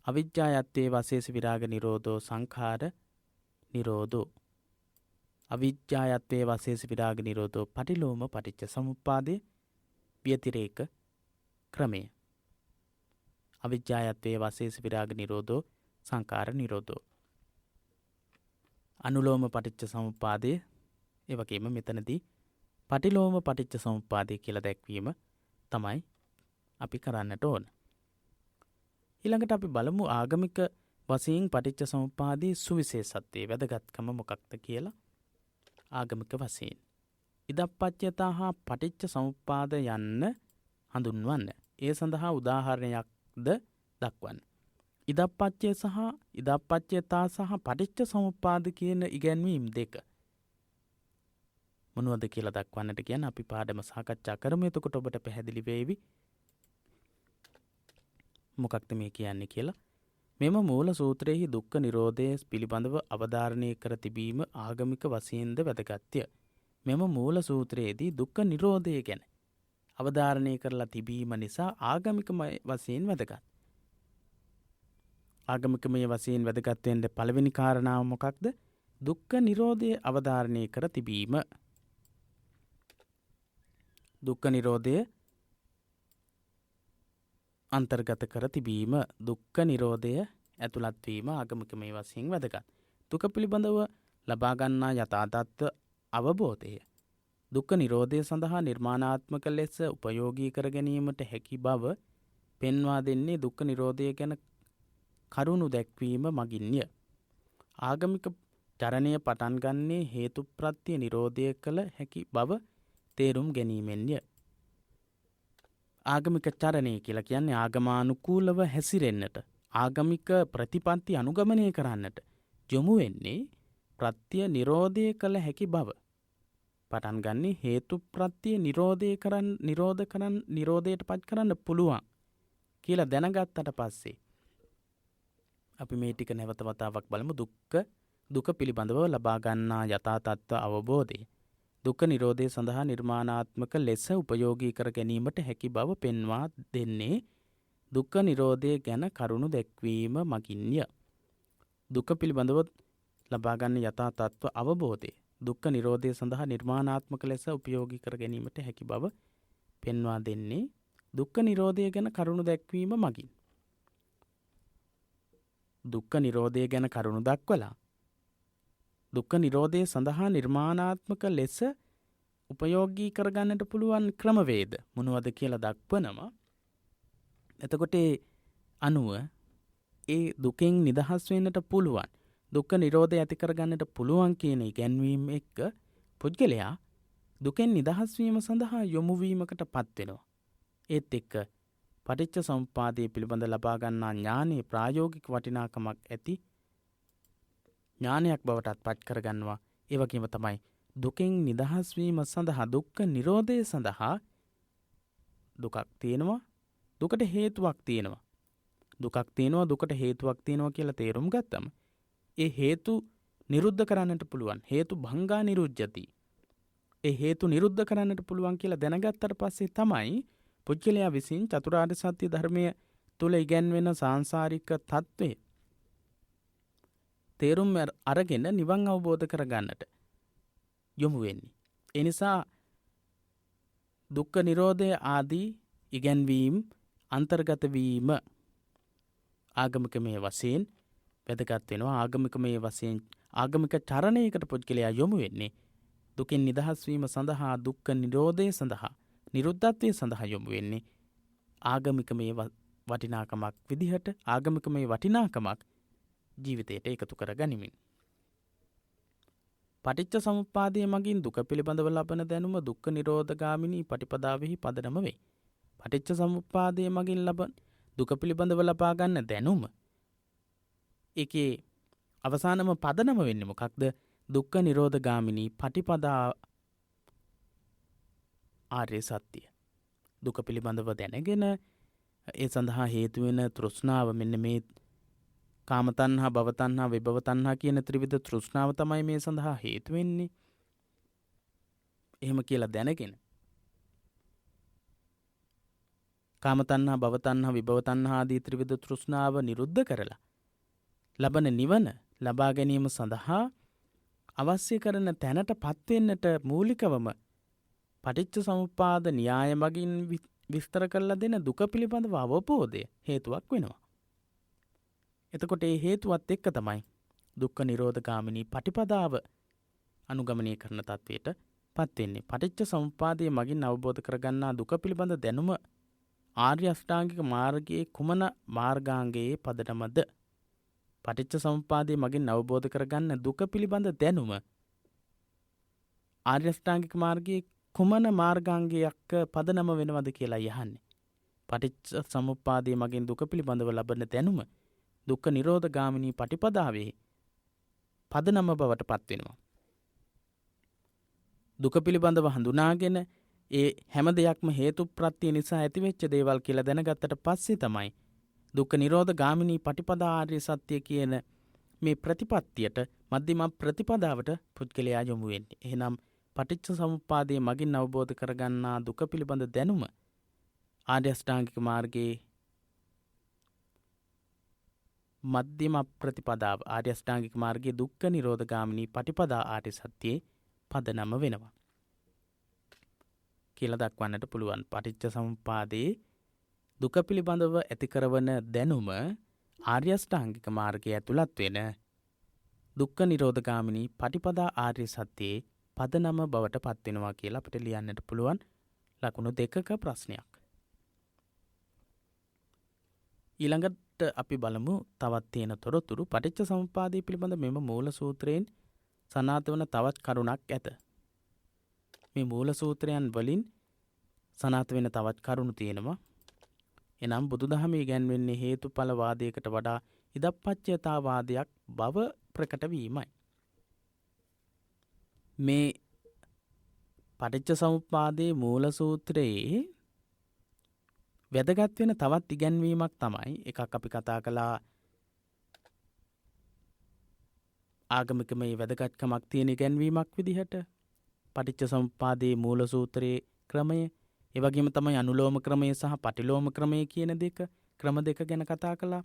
අවිජ්ජායත්තේ වශේෂ විරාග නිරෝධෝ සංඛාර නිරෝධෝ. අවිජ්ජායත්තේ වශේෂ විරාග නිරෝධෝ පටිලෝම පටිච්ච සමුප්පාදේ ව්‍යතිරේක ක්‍රමය. අවිජ්ජායත්තේ වශේෂ විරාග නිරෝධෝ සංඛාර නිරෝධෝ. අනුලෝම පටිච්ච සමුප්පාදය ඒ වගේම මෙතනදී පටිලෝම පටිච්ච සමුප්පාදය කියලා දැක්වීම තමයි අපි කරන්නට ඕන. ඊළඟට අපි බලමු ආගමික වශයෙන් පටිච්ච සමුප්පාදයේ සුවිශේෂත්වයේ වැදගත්කම මොකක්ද කියලා. ආගමික වශයෙන් ඉදප්පච්චයතා හා පටිච්ච සමුප්පාද යන්න හඳුන්වන්න. ඒ සඳහා උදාහරණයක්ද දක්වන්න. ඉදප්පච්චය සහ ඉදප්පච්චයතා සහ පටිච්ච සමුප්පාද කියන ඉගැන්වීම් දෙක මොනවද කියලා දක්වන්නට කියන අපි පාඩම සාකච්ඡා කරමු. එතකොට ඔබට පැහැදිලි වේවි මොකක්ද මේ කියන්නේ කියලා. මෙම මූල සූත්‍රයෙහි දුක්ඛ නිරෝධය පිළිබඳව අවධාරණය කර තිබීම ආගමික වශයෙන්ද වැදගත්ය. මෙම මූල සූත්‍රයේදී දුක්ඛ නිරෝධය ගැන අවධාරණය කරලා තිබීම නිසා ආගමිකමය වශයෙන් වැදගත්. ආගමිකමය වශයෙන් වැදගත් වෙන්න පළවෙනි කාරණාව මොකක්ද? දුක්ඛ නිරෝධය අවධාරණය කර තිබීම. දුක්ඛ නිරෝධය අන්තර්ගත කර තිබීම, දුක්ඛ නිරෝධය ඇතුළත් වීම ආගමිකමය වශයෙන් වැදගත්. දුක පිළිබඳව ලබා ගන්නා යථා තත්ත්ව අවබෝධය දුක්ඛ නිරෝධය සඳහා නිර්මාණාත්මක ලෙස උපයෝගී කර ගැනීමට හැකි බව පෙන්වා දෙන්නේ දුක්ඛ නිරෝධය ගැන කරුණු දැක්වීම මගින්ය. ආගමික චරණය පටන් ගන්නේ හේතුප්‍රත්‍ය නිරෝධය කළ හැකි බව තේරුම් ගැනීමෙන්ය. ආගමික චරණය කියලා කියන්නේ ආගමානුකූලව හැසිරෙන්නට, ආගමික ප්‍රතිපත්ති අනුගමනය කරන්නට යොමු වෙන්නේ ප්‍රත්‍ය නිරෝධය කළ හැකි බව. පටන් ගන්නේ හේතුප්‍රත්‍ය නිරෝධයට පත් කරන්න පුළුවන් කියලා දැනගත්තට පස්සේ අපි මේ ටික නැවත වතාවක් බලමු. දුක පිළිබඳව ලබා ගන්නා යථා තත්ත්ව අවබෝධය දුක්ඛ නිරෝධය සඳහා නිර්මාණාත්මක ලෙස උපයෝගී කර ගැනීමට හැකි බව පෙන්වා දෙන්නේ දුක්ඛ නිරෝධය ගැන කරුණු දැක්වීම මගින්ය. දුක පිළිබඳව ලබා ගන්න යථා තත්ත්ව අවබෝධය දුක්ඛ නිරෝධය සඳහා නිර්මාණාත්මක ලෙස උපයෝගී කර ගැනීමට හැකි බව පෙන්වා දෙන්නේ දුක්ඛ නිරෝධය ගැන කරුණු දැක්වීම මගින්. දුක්ඛ නිරෝධය ගැන කරුණු දක්වලා දුක්ඛ නිරෝධය සඳහා නිර්මාණාත්මක ලෙස උපයෝගී කරගන්නට පුළුවන් ක්‍රමවේද මොනවද කියලා දක්වනවා. එතකොට අනුව ඒ දුකෙන් නිදහස් වෙන්නට පුළුවන්, දුක්ඛ නිරෝධය ඇති කරගන්නට පුළුවන් කියන ඉගැන්වීම එක්ක පුද්ගලයා දුකෙන් නිදහස් වීම සඳහා යොමු වීමකටපත් වෙනවා. ඒත් එක්ක පටිච්ච සමුප්පාදය පිළිබඳ ලබා ගන්නා ඥානයේ ප්‍රායෝගික වටිනාකමක් ඇති ඥානයක් බවටත් පත් කරගන්නවා. ඒ වගේම තමයි දුකෙන් නිදහස් වීම සඳහා, දුක්ඛ නිරෝධය සඳහා දුකක් තියෙනවා, දුකට හේතුවක් තියෙනවා. දුකක් තියෙනවා, දුකට හේතුවක් තියෙනවා කියලා තේරුම් ගත්තම ඒ හේතු නිරුද්ධ කරන්නට පුළුවන්. හේතු භංගා නිරුද්ධති. ඒ හේතු නිරුද්ධ කරන්නට පුළුවන් කියලා දැනගත්තට පස්සේ තමයි පුද්ගලයා විසින් චතුරාර්ය සත්‍ය ධර්මය තුල ඉගැන්වෙන සාංසාරික තත්ත්වය තේරුම් අරගෙන නිවන් අවබෝධ කරගන්නට යොමු වෙන්නේ. ඒ නිසා දුක්ඛ නිරෝධය ආදී ඉගැන්වීම් අන්තර්ගත වීම ආගමිකමය වශයෙන් වැදගත් වෙනවා. ආගමිකමය වශයෙන් ආගමික චරණයකට පුද්ගලයා යොමු වෙන්නේ දුකින් නිදහස් වීම සඳහා, දුක්ඛ නිරෝධය සඳහා, නිරුද්ධත්වය සඳහා යොමු වෙන්නේ ආගමිකමය වටිනාකමක් විදිහට, ආගමිකමය වටිනාකමක් ජීවිතයට එකතු කර ගනිමින්. පටිච්ච සමුප්පාදය මගින් දුක පිළිබඳව ලබන දැනුම දුක්ඛ නිරෝධගාමිනී පටිපදාවෙහි පදනම වේ. පටිච්ච සමුප්පාදය මගින් ලබන දුක පිළිබඳව ලබා ගන්න දැනුම ඒකේ අවසානම පදනම වෙන්නේ මොකක්ද? දුක්ඛ නිරෝධගාමිනී පටිපදා ආර්ය සත්‍ය. දුක පිළිබඳව දැනගෙන ඒ සඳහා හේතු වෙන තෘෂ්ණාව, මෙන්න මේ කාම තණ්හා, භව තණ්හා, විභව තණ්හා කියන ත්‍රිවිධ තෘෂ්ණාව තමයි මේ සඳහා හේතු වෙන්නේ. එහෙම කියලා දැනගෙන කාම තණ්හා, භව තණ්හා, විභව තණ්හා ආදී ත්‍රිවිධ තෘෂ්ණාව නිරුද්ධ කරලා ලබන නිවන ලබා ගැනීම සඳහා අවශ්‍ය කරන තැනටපත් වෙන්නට මූලිකවම පටිච්ච සමුප්පාද න්‍යාය මගින් විස්තර කරලා දෙන දුක පිළිබඳව අවබෝධය හේතුවක් වෙනවා. එතකොට මේ හේතුවත් එක්ක තමයි දුක්ඛ නිරෝධගාමිනී පටිපදාව අනුගමනය කරන තත්වයට පත් වෙන්නේ. පටිච්ච සමුප්පාදයේ මගින් අවබෝධ කරගන්නා දුක පිළිබඳ දැනුම ආර්ය අෂ්ටාංගික මාර්ගයේ කුමන මාර්ගාංගයේ පදනමද? පටිච්ච සමුප්පාදයේ මගින් අවබෝධ කරගන්න දුක පිළිබඳ දැනුම ආර්ය අෂ්ටාංගික මාර්ගයේ කුමන මාර්ගාංගයක් පදනම වෙනවද කියලා යහන්නේ. පටිච්ච සමුප්පාදයේ මගින් දුක පිළිබඳව ලබන දැනුම දුක්ඛ නිරෝධගාමිනී පටිපදාවේ පදනම බවට පත් වෙනවා. දුක පිළිබඳව හඳුනාගෙන ඒ හැම දෙයක්ම හේතු ප්‍රත්‍ය නිසා ඇතිවෙච්ච දේවල් කියලා දැනගත්තට පස්සේ තමයි දුක්ඛ නිරෝධ ගාමිනී පටිපදා ආර්ය සත්‍ය කියන මේ ප්‍රතිපත්තියට මධ්‍යම ප්‍රතිපදාවට පුද්ගලයා යොමු වෙන්නේ. එහෙනම් පටිච්ච සමුප්පාදයේ මගින් අවබෝධ කරගන්නා දුක පිළිබඳ දැනුම ආර්ය අෂ්ටාංගික මාර්ගයේ මධ්‍යම ප්‍රතිපදාව ආර්ය අෂ්ටාංගික මාර්ගයේ දුක්ඛ නිරෝධ ගාමිනී පටිපදා ආර්ය සත්‍යයේ පදනම වෙනවා කියලා දක්වන්නට පුළුවන්. පටිච්ච සමුප්පාදයේ දුක පිළිබඳව ඇති කරවන දැනුම ආර්ය අෂ්ටාංගික මාර්ගයේ ඇතුළත් වෙන දුක්ඛ නිරෝධ ගාමිනී පටිපදා ආර්ය සත්‍යයේ පදනම බවට පත් වෙනවා කියලා අපිට ලියන්නට පුළුවන් ලකුණු දෙකක ප්‍රශ්නයක්. ඊළඟට අපි බලමු තවත් තියෙන තොරතුරු. පටිච්ච සමුප්පාදය පිළිබඳ මෙම මූල සූත්‍රයෙන් සනාථ වන තවත් කරුණක් ඇත. මේ මූල සූත්‍රයන් වලින් සනාථ වෙන තවත් කරුණු තියෙනවා. එනම් බුදුදහමේ ඉගැන්වෙන්නේ හේතුඵල වාදයකට වඩා ඉදප්පච්චයතා වාදයක් බව ප්‍රකට වීමයි. මේ පටිච්ච සමුප්පාදයේ මූල සූත්‍රයේ වැදගත් වෙන තවත් ඉගැන්වීමක් තමයි එකක් අපි කතා කළා ආගමිකමේ වැදගත්කමක් තියෙන ඉගැන්වීමක් විදිහට පටිච්ච සමුප්පාදයේ මූල සූත්‍රයේ ක්‍රමය, ඒ වගේම තමයි අනුලෝම ක්‍රමය සහ පටිලෝම ක්‍රමය කියන ක්‍රම දෙක ගැන කතා කළා.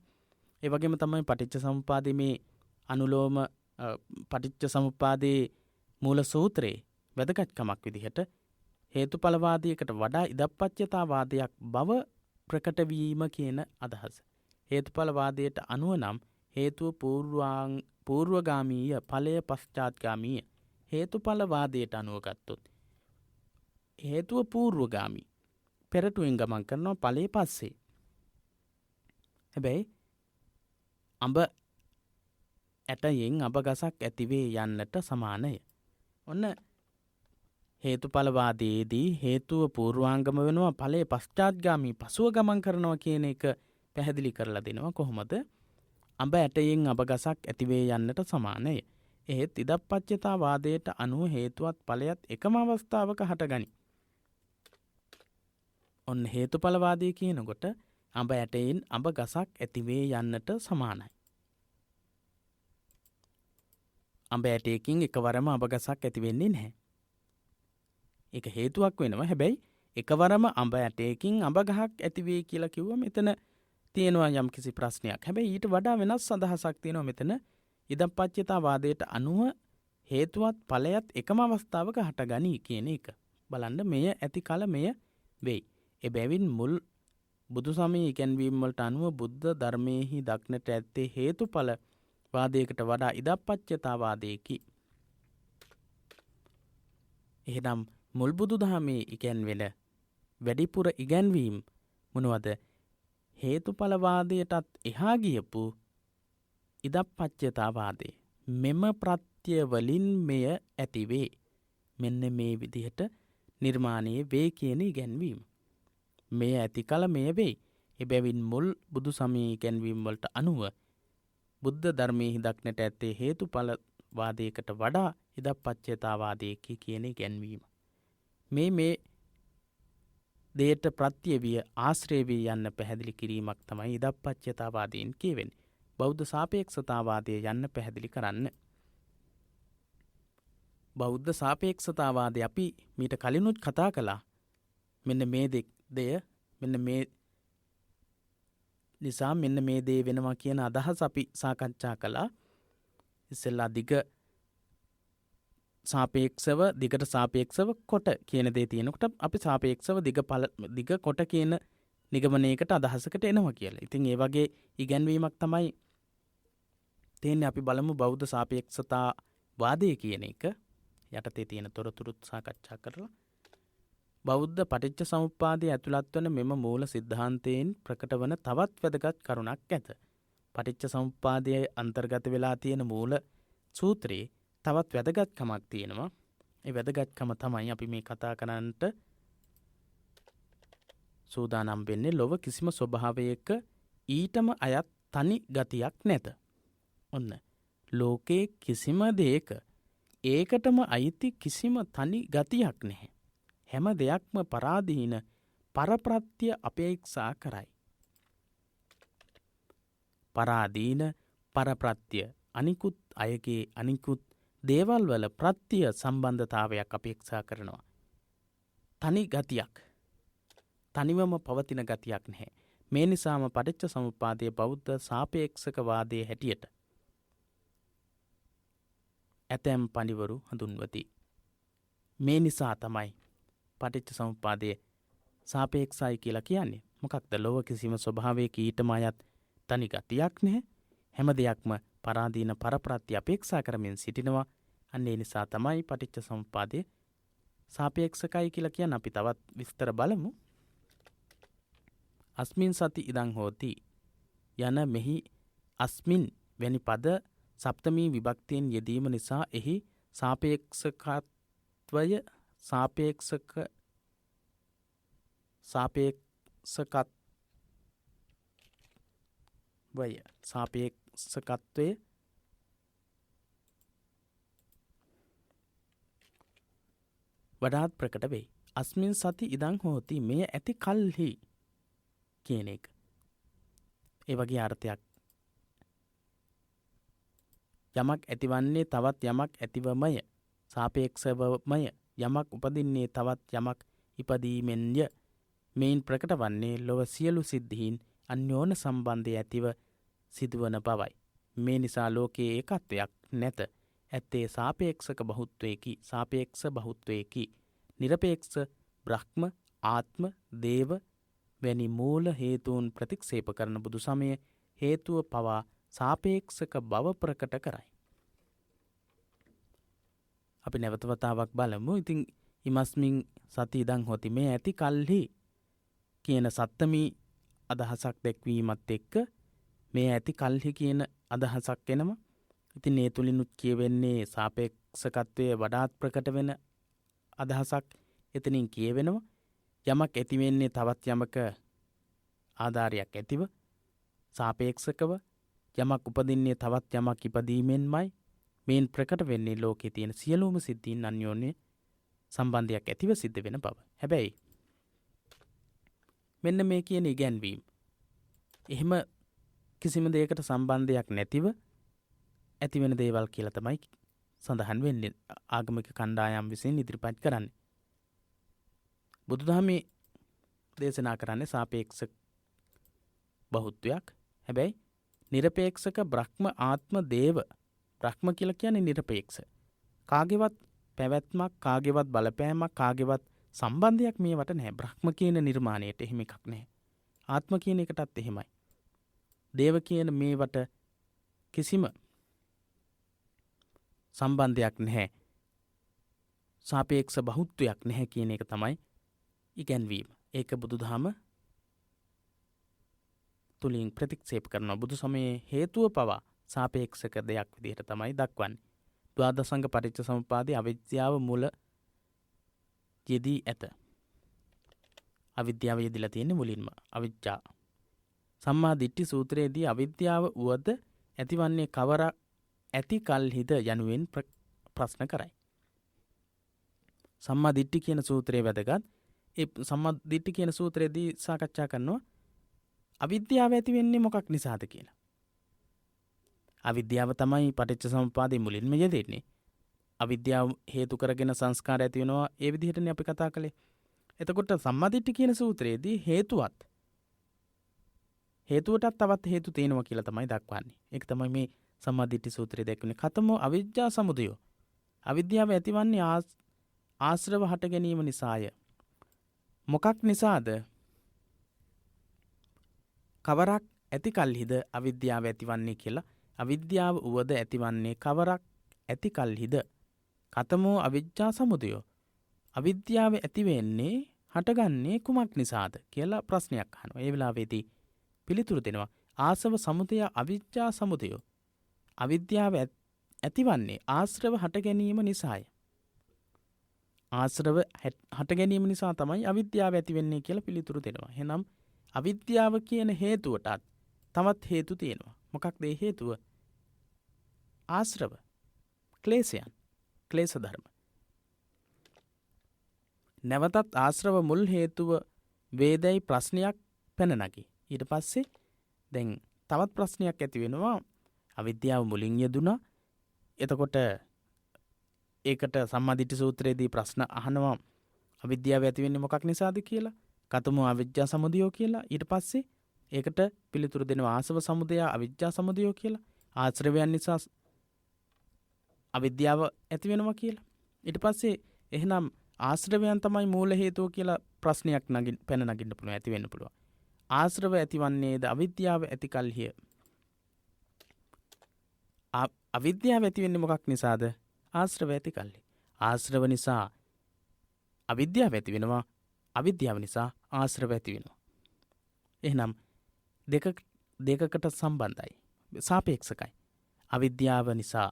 ඒ වගේම තමයි පටිච්ච සමුප්පාදයේ මේ අනුලෝම පටිච්ච සමුප්පාදයේ මූල සූත්‍රයේ වැදගත්කමක් විදිහට හේතුඵලවාදයකට වඩා ඉදප්පච්චයතාවාදයක් බව ප්‍රකට වීම කියන අදහස. හේතුඵලවාදයට අනුව නම් හේතුව පූර්වගාමීය ඵලය පශ්චාත්ගාමීය. හේතුඵලවාදයට අනුව ගත්තොත් හේතුව පූර්වගාමී පෙරටුවෙන් ගමන් කරනවා ඵලයේ පස්සේ. හැබැයි අඹ ඇටයෙන් අඹ ගසක් ඇතිවේ යන්නට සමානය. ඔන්න හේතුඵලවාදයේදී හේතුව පූර්වාංගම වෙනවා ඵලයේ පශ්චාත්ගාමී පසුව ගමන් කරනවා කියන එක පැහැදිලි කරලා දෙනවා. කොහොමද? අඹ ඇටයෙන් අඹ ගසක් ඇතිවේ යන්නට සමානය. එහෙත් ඉදප්පච්චයතාවාදයට අනුව හේතුවත් ඵලයත් එකම අවස්ථාවක හටගනී. ඔන්න හේතුඵලවාදය කියනකොට අඹ ඇටයෙන් අඹ ගසක් ඇතිවේ යන්නට සමානයි. අඹ ඇටයකින් එකවරම අඹ ගසක් ඇති වෙන්නේ නැහැ. ඒක හේතුවක් වෙනවා. හැබැයි එකවරම අඹ ඇටයකින් අඹ ගහක් ඇතිවේ කියලා කිව්ව මෙතන තියෙනවා යම් කිසි ප්‍රශ්නයක්. හැබැයි ඊට වඩා වෙනස් අදහසක් තියෙනවා මෙතන. ඉදප්පච්චයතාවාදයට අනුව හේතුවත් ඵලයත් එකම අවස්ථාවක හටගනී කියන එක. බලන්න මෙය ඇති කල මෙය වෙයි. එබැවින් මුල් බුදු සමයේ ඉගැන්වීම් වලට අනුව බුද්ධ ධර්මයේහි දක්නට ඇත්තේ හේතුඵල වාදයකට වඩා ඉදප්පච්චයතාවාදයකි. එහෙනම් මුල් බුදු දහමේ ඉගැන්වෙන වැඩිපුර ඉගැන්වීම් මොනවද? හේතුඵලවාදයටත් එහා ගියපු ඉදප්පච්චයතාවාදය. මෙම ප්‍රත්‍ය වලින් මෙය ඇතිවේ. මෙන්න මේ විදිහට නිර්මාණය වේ කියන ඉගැන්වීම. මෙය ඇති කල මෙය වෙයි. එබැවින් මුල් බුදු සමයේ ඉගැන්වීම් වලට අනුව බුද්ධ ධර්මයේ දක්නට ඇත්තේ හේතුඵල වාදයකට වඩා ඉදප්පච්චයතාවාදයකි කියන ඉගැන්වීම. මේ දෙයට ප්‍රත්‍ය විය ආශ්‍රය වී යන්න පැහැදිලි කිරීමක් තමයි ඉදප්පච්චයතාවාදයෙන් කියවෙන්නේ. බෞද්ධ සාපේක්ෂතාවාදය යන්න පැහැදිලි කරන්න. බෞද්ධ සාපේක්ෂතාවාදය අපි මීට කලිනුත් කතා කළා. මෙන්න මේ දෙය මෙන්න මේ නිසා මෙන්න මේ දේ වෙනවා කියන අදහස අපි සාකච්ඡා කළා. ඉස්සෙල්ලා දිගට සාපේක්ෂව කොට කියන දේ තියෙනකොට අපි සාපේක්ෂව දිග කොට කියන නිගමනයකට අදහසකට එනවා කියලා. ඉතින් ඒ වගේ ඉගැන්වීමක් තමයි තියෙන්නේ. අපි බලමු බෞද්ධ සාපේක්ෂතා වාදය කියන එක යටතේ තියෙන තොරතුරුත් සාකච්ඡා කරලා. බෞද්ධ පටිච්ච සමුප්පාදයේ ඇතුළත් වන මෙම මූල සිද්ධාන්තයෙන් ප්‍රකට වන තවත් වැදගත් කරුණක් ඇත. පටිච්ච සමුප්පාදයේ අන්තර්ගත වෙලා තියෙන මූල සූත්‍රයේ තවත් වැදගත්කමක් තියෙනවා. ඒ වැදගත්කම තමයි අපි මේ කතා කරන්නට සූදානම් වෙන්නේ. ලොව කිසිම ස්වභාවයක ඊටම අයත් තනි ගතියක් නැත. ඔන්න ලෝකේ කිසිම දෙයක ඒකටම අයිති කිසිම තනි ගතියක් නැහැ. හැම දෙයක්ම පරාදීන පරප්‍රත්‍ය අපේක්ෂා කරයි. පරාදීන පරප්‍රත්‍ය අනිකුත් අයගේ අනිකුත් දේවල් වල ප්‍රත්‍ය සම්බන්ධතාවයක් අපේක්ෂා කරනවා. තනි ගතියක් තනිවම පවතින ගතියක් නැහැ. මේ නිසාම පටිච්ච සමුප්පාදයේ බෞද්ධ සාපේක්ෂකවාදයේ හැටියට ඇතැම් පඬිවරු හඳුන්වති. මේ නිසා තමයි පටිච්ච සමුප්පාදයේ සාපේක්ෂයි කියලා කියන්නේ. මොකක්ද? ලෝක කිසිම ස්වභාවයක ඊටම අයත් තනි ගතියක් නැහැ. හැම දෙයක්ම පරාදීන පරප්‍රත්‍ය අපේක්ෂා කරමින් සිටිනවා. අන්න ඒ නිසා තමයි පටිච්ච සමුප්පාදයේ සාපේක්ෂකයි කියලා කියන්නේ. අපි තවත් විස්තර බලමු. අස්මින් සති ඉදං හෝති යන මෙහි අස්මින් වැනි පද සප්තමී විභක්තියෙන් යෙදීම නිසා එහි සාපේක්ෂකත්වය සාපේක්ෂකත්වය වඩාත් ප්‍රකට වෙයි. අස්මින් සති ඉදං හෝති මෙය ඇති කල්හි කියන එක. ඒ වගේ අර්ථයක්. යමක් ඇතිවන්නේ තවත් යමක් ඇතිවමය. සාපේක්ෂවමය. යමක් උපදින්නේ තවත් යමක් ඉපදීමෙන්ය. මෙයින් ප්‍රකට වන්නේ ලොව සියලු සිද්ධීන් අන්‍යෝන්‍ය සම්බන්ධය ඇතිව සිදුවන බවයි. මේ නිසා ලෝකයේ ඒකත්වයක් නැත. ඇත්තේ සාපේක්ෂක බහුත්වයකි. සාපේක්ෂ බහුත්වයකි. නිරපේක්ෂ බ්‍රහ්ම ආත්ම දේව වැනි මූල හේතුන් ප්‍රතික්ෂේප කරන බුදු සමය හේතුව පවා සාපේක්ෂක බව ප්‍රකට කරයි. අපි නැවත වතාවක් බලමු. ඉතින් ඉමස්මින් සති ඉදං හොති මේ ඇති කල්හි කියන සත්තමී අදහසක් දැක්වීමත් එක්ක මේ ඇති කල්හි කියන අදහසක් එනවා. ඉතින් ඒ තුලිනුත් කියවෙන්නේ සාපේක්ෂකත්වයේ වඩාත් ප්‍රකට වෙන අදහසක් එතනින් කියවෙනවා. යමක් ඇති වෙන්නේ තවත් යමක ආධාරයක් ඇතිව සාපේක්ෂකව. යමක් උපදින්නේ තවත් යමක් ඉපදීමෙන්මයි. මේන් ප්‍රකට වෙන්නේ ලෝකේ තියෙන සියලුම සිද්ධීන් අන්‍යෝන්‍ය සම්බන්ධයක් ඇතිව සිද්ධ වෙන බව. හැබැයි මෙන්න මේ කියන ඉගැන්වීම එහෙම කිසිම දෙයකට සම්බන්ධයක් නැතිව ඇති වෙන දේවල් කියලා තමයි සඳහන් වෙන්නේ ආගමික කණ්ඩායම් විසින් ඉදිරිපත් කරන්නේ. බුදුදහමේ දේශනා කරන්නේ සාපේක්ෂ බහුත්වයක්. හැබැයි නිරපේක්ෂක බ්‍රහ්ම ආත්ම දේව බ්‍රහ්ම කියලා කියන්නේ නිරපේක්ෂ. කාගේවත් පැවැත්මක් කාගේවත් බලපෑමක් කාගේවත් සම්බන්ධයක් මේවට නැහැ. බ්‍රහ්ම කියන නිර්මාණයට එහෙම එකක් නැහැ. ආත්ම කියන එකටත් එහෙමයි. දේව කියන මේවට කිසිම සම්බන්ධයක් නැහැ. සාපේක්ෂ බහුත්වයක් නැහැ කියන එක තමයි ඉගැන්වීම. ඒක බුදුදහම තුලින් ප්‍රතික්ෂේප කරන බුදු සමයේ හේතුව පවා සාපේක්ෂක දෙයක් විදිහට තමයි දක්වන්නේ. ද්වාදසංග පටිච්ච සමුප්පාදයේ අවිද්‍යාව මුල යෙදී ඇත. අවිද්‍යාව යෙදিলা තියෙන්නේ මුලින්ම අවිජ්ජා. සම්මා දිට්ඨි සූත්‍රයේදී අවිද්‍යාව උවද ඇතිවන්නේ කවරක් ඇති කල්හිද යනුවෙන් ප්‍රශ්න කරයි. සම්මා දිට්ඨි කියන සූත්‍රයේ වැදගත්. ඒ සම්මා දිට්ඨි කියන සූත්‍රයේදී සාකච්ඡා කරනවා අවිද්‍යාව ඇති වෙන්නේ මොකක් නිසාද කියලා. අවිද්‍යාව තමයි පටිච්ච සමුප්පාදයේ මුලින්ම යෙදෙන්නේ. අවිද්‍යාව හේතු කරගෙන සංස්කාර ඇති වෙනවා. ඒ විදිහටනේ අපි කතා කළේ. එතකොට සම්මා දිට්ඨි කියන සූත්‍රයේදී හේතුවටත් තවත් හේතු තියෙනවා කියලා තමයි දක්වන්නේ. ඒක තමයි මේ සම්මා දිට්ඨි සූත්‍රයේ දැක්වෙන්නේ. කතමෝ අවිජ්ජා සමුදය. අවිද්‍යාව ඇතිවන්නේ ආශ්‍රව හට ගැනීම නිසාය. මොකක් නිසාද? කවරක් ඇති කල්හිද අවිද්‍යාව ඇතිවන්නේ කියලා. අවිද්‍යාව උවද ඇතිවන්නේ කවරක් ඇති කල්හිද? කතමෝ අවිජ්ජා සමුදය. අවිද්‍යාව ඇති වෙන්නේ හටගන්නේ කුමක් නිසාද කියලා ප්‍රශ්නයක් අහනවා. ඒ වෙලාවේදී පිළිතුරු දෙනවා ආසව සමුදය අවිජ්ජා සමුදය. අවිද්‍යාව ඇතිවන්නේ ආශ්‍රව හට ගැනීම නිසාය. ආශ්‍රව හට ගැනීම නිසා තමයි අවිද්‍යාව ඇති වෙන්නේ කියලා පිළිතුරු දෙනවා. එහෙනම් අවිද්‍යාව කියන හේතුවටත් තවත් හේතු තියෙනවා. මොකක්ද ඒ හේතුව? ආශ්‍රව, ක්ලේශයන්, ක්ලේශ ධර්ම. නැවතත් ආශ්‍රව මුල් හේතුව වේදයි ප්‍රශ්නයක් පැන නගී. ඊට පස්සේ දැන් තවත් ප්‍රශ්නයක් ඇති වෙනවා. අවිද්‍යාව මුලින් යෙදුණා. එතකොට ඒකට සම්මාදිට්ඨි සූත්‍රයේදී ප්‍රශ්න අහනවා අවිද්‍යාව ඇති වෙන්නේ මොකක් නිසාද කියලා. කතමෝ අවිජ්ජා සමුදයෝ කියලා. ඊට පස්සේ ඒකට පිළිතුරු දෙනවා ආසව සමුදය අවිජ්ජා සමුදයෝ කියලා. ආශ්‍රවයන් නිසා අවිද්‍යාව ඇති වෙනවා කියලා. ඊට පස්සේ එහෙනම් ආශ්‍රවයන් තමයි මූල හේතුව කියලා ප්‍රශ්නයක් පැන නගින්න පුළුවන්, ඇති වෙන්න පුළුවන්. ආශ්‍රව ඇතිවන්නේද අවිද්‍යාව ඇති කල්හිය. අවිද්‍යාව ඇති වෙන්නේ මොකක් නිසාද? ආශ්‍රව ඇති කල්හි. ආශ්‍රව නිසා අවිද්‍යාව ඇති වෙනවා. අවිද්‍යාව නිසා ආශ්‍රව ඇති වෙනවා. එහෙනම් දෙකකට සම්බන්ධයි. සාපේක්ෂකයි. අවිද්‍යාව නිසා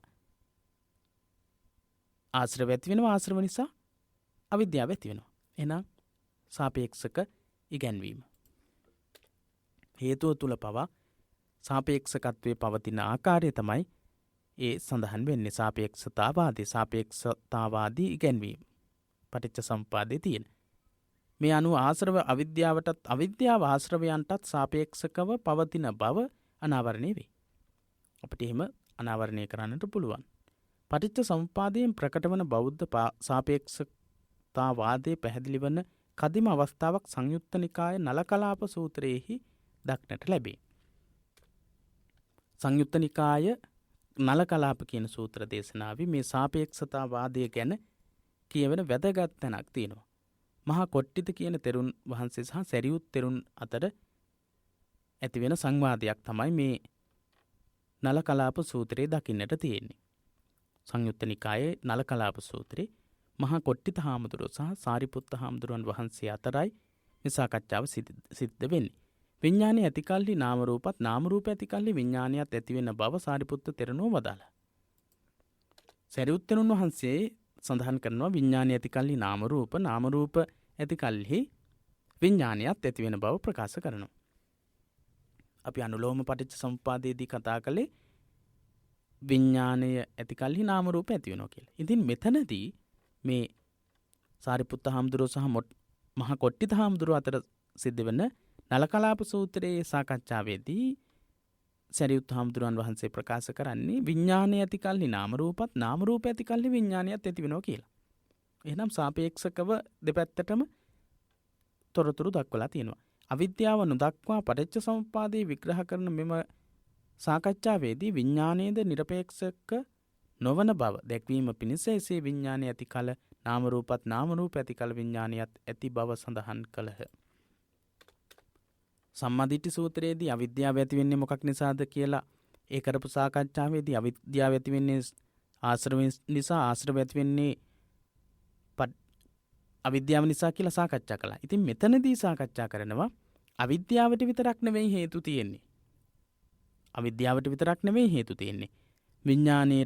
ආශ්‍රව ඇති වෙනවා. ආශ්‍රව නිසා අවිද්‍යාව ඇති වෙනවා. එහෙනම් සාපේක්ෂක ඉගැන්වීම. හේතුව තුල පවා සාපේක්ෂකත්වයේ පවතින ආකාරය තමයි ඒ සඳහන් වෙන්නේ. සාපේක්ෂතාවාදී ඉගැන්වීම. පටිච්ච සමුප්පාදයේ තියෙන. මේ අනුව ආශ්‍රව අවිද්‍යාවටත් අවිද්‍යාව ආශ්‍රවයන්ටත් සාපේක්ෂකව පවතින බව අනාවරණය වේ. අපිට එහෙම අනාවරණය කරන්නට පුළුවන්. පටිච්ච සමුප්පාදයෙන් ප්‍රකට වන බෞද්ධ සාපේක්ෂතාවාදයේ පැහැදිලි වන කදිම අවස්ථාවක් සංයුත්ත නිකාය නලකලාප සූත්‍රයේහි දක්නට ලැබේ. සංයුත්ත නිකාය නලකලාප කියන සූත්‍ර දේශනාවේ මේ සාපේක්ෂතාවාදය ගැන කියවෙන වැදගත් තැනක් තියෙනවා. මහා කොට්ටිත කියන තෙරුන් වහන්සේ සහ සැරියුත් තෙරුන් අතර ඇතිවෙන සංවාදයක් තමයි මේ නලකලාප සූත්‍රයේ දකින්නට තියෙන්නේ. සංයුත්ත නිකායේ නලකලාප සූත්‍රයේ මහා කොට්ටිත හාමුදුරුවෝ සහ සාරිපුත්ත හාමුදුරුවන් වහන්සේ අතරයි මේ සාකච්ඡාව සිද්ධ වෙන්නේ. විඥානයේ ඇතිකල්හි නාම රූපත් නාම රූප ඇතිකල්හි විඥානියත් ඇති වෙන බව සාරිපුත්ත තෙරණුව වදාළා. සරියුත් තෙරුන් වහන්සේ සඳහන් කරනවා විඥානයේ ඇතිකල්හි නාම රූප ඇතිකල්හි විඥානියත් ඇති වෙන බව ප්‍රකාශ කරනවා. අපි අනුලෝම පටිච්ච සමුප්පාදයේදී කතා කළේ විඥානය ඇතිකල්හි නාම රූප ඇති වෙනවා කියලා. ඉතින් මෙතනදී මේ සාරිපුත්ත හාමුදුරුවෝ සහ මහා කොට්ටිත හාමුදුරුවෝ අතර සිද්ධ වෙන නලකලාප සූත්‍රයේ සාකච්ඡාවේදී සරියුත් හාමුදුරුවන් වහන්සේ ප්‍රකාශ කරන්නේ විඥානය ඇතිකල්හි නාම රූපත් නාම රූප ඇතිකල්හි විඥානියත් ඇති වෙනවා කියලා. එහෙනම් සාපේක්ෂකව දෙපැත්තටම තොරතුරු දක්වලා තියෙනවා. අවිද්‍යාව නොදක්වා පටිච්ච සමුප්පාදයේ විග්‍රහ කරන මෙම සාකච්ඡාවේදී විඥානයේද නිරපේක්ෂක නොවන බව දැක්වීම පිණිස එසේ විඥානය ඇති කල නාම රූපත් නාම රූප ඇති කල විඥානියත් ඇති බව සඳහන් කළහ. සම්මාදිට්ඨි සූත්‍රයේදී අවිද්‍යාව ඇති වෙන්නේ මොකක් නිසාද කියලා ඒ කරපු සාකච්ඡාවේදී අවිද්‍යාව ඇති වෙන්නේ ආශ්‍රව නිසා, ආශ්‍රව ඇති වෙන්නේ අවිද්‍යාව නිසා කියලා සාකච්ඡා කළා. ඉතින් මෙතනදී සාකච්ඡා කරනවා අවිද්‍යාවට විතරක් නෙවෙයි හේතු තියෙන්නේ. අවිද්‍යාවට විතරක් නෙවෙයි හේතු තියෙන්නේ. විඥානයේ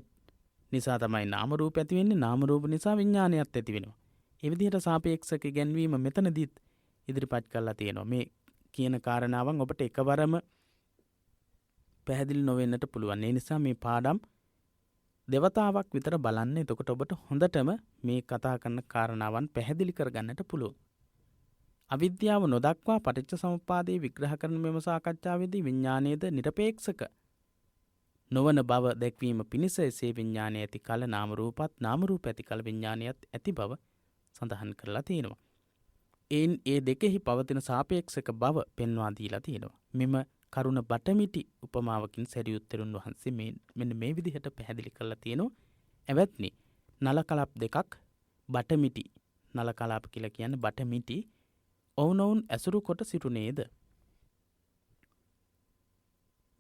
නිසා තමයි නාම රූප ඇති වෙන්නේ. නාම රූප නිසා විඥානයත් ඇති වෙනවා. ඒ විදිහට සාපේක්ෂක ඉගැන්වීම මෙතනදීත් ඉදිරිපත් කරලා තියෙනවා. මේ කියන කාරණාවන් ඔබට එකවරම පැහැදිලි නොවෙන්නට පුළුවන්. ඒ නිසා මේ පාඩම් දෙවතාවක් විතර බලන්න. එතකොට ඔබට හොඳටම මේ කතා කරන කාරණාවන් පැහැදිලි කරගන්නට පුළුවන්. අවිද්‍යාව නොදක්වා පටිච්ච සමුප්පාදයේ විග්‍රහ කරන මෙම සාකච්ඡාවේදී විඥානයේද නිරපේක්ෂක නොවන බව දැක්වීම පිණිස එසේ විඥානය ඇති කල නාම රූපත් නාම රූප ඇති කල විඥානයත් ඇති බව සඳහන් කරලා තියෙනවා. ඒ දෙකෙහි පවතින සාපේක්ෂක බව පෙන්වා දීලා තියෙනවා. මෙම කරුණ බටමිටි උපමාවකින් සරියුත් තෙරුන් වහන්සේ මෙන්න මේ විදිහට පැහැදිලි කරලා තියෙනවා. එවත්නි නලකලාප දෙකක් බටමිටි නලකලාප කියලා කියන්නේ බටමිටි ඔවුනොවුන් ඇසුරු කොට සිටුනේද?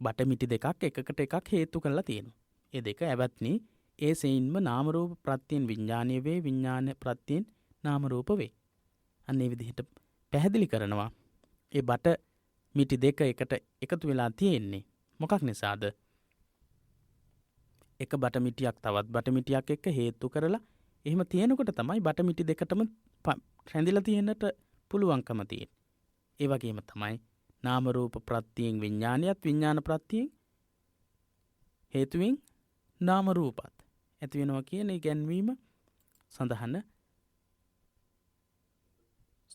බටමිටි දෙකක් එකකට එකක් හේතු කරලා තියෙනවා. ඒ දෙක එවත්නි ඒ සෙයින්ම නාම රූප ප්‍රත්‍යයෙන් විඥානීය වේ, විඥාන ප්‍රත්‍යයෙන් නාම රූප වේ. අන්නේ විදිහට පැහැදිලි කරනවා. ඒ බට මිටි දෙක එකට එකතු වෙලා තියෙන්නේ මොකක් නිසාද? එක බට මිටියක් තවත් බට මිටියක් එක්ක හේතු කරලා එහෙම තියෙනකොට තමයි බට මිටි දෙකටම රැඳිලා තියෙන්නට පුළුවන්කම තියෙන්නේ. ඒ වගේම තමයි නාම රූප ප්‍රත්‍යයෙන් විඥානියත්, විඥාන ප්‍රත්‍යයෙන් හේතුවෙන් නාම රූපත් ඇති වෙනවා කියන ඉගැන්වීම සඳහන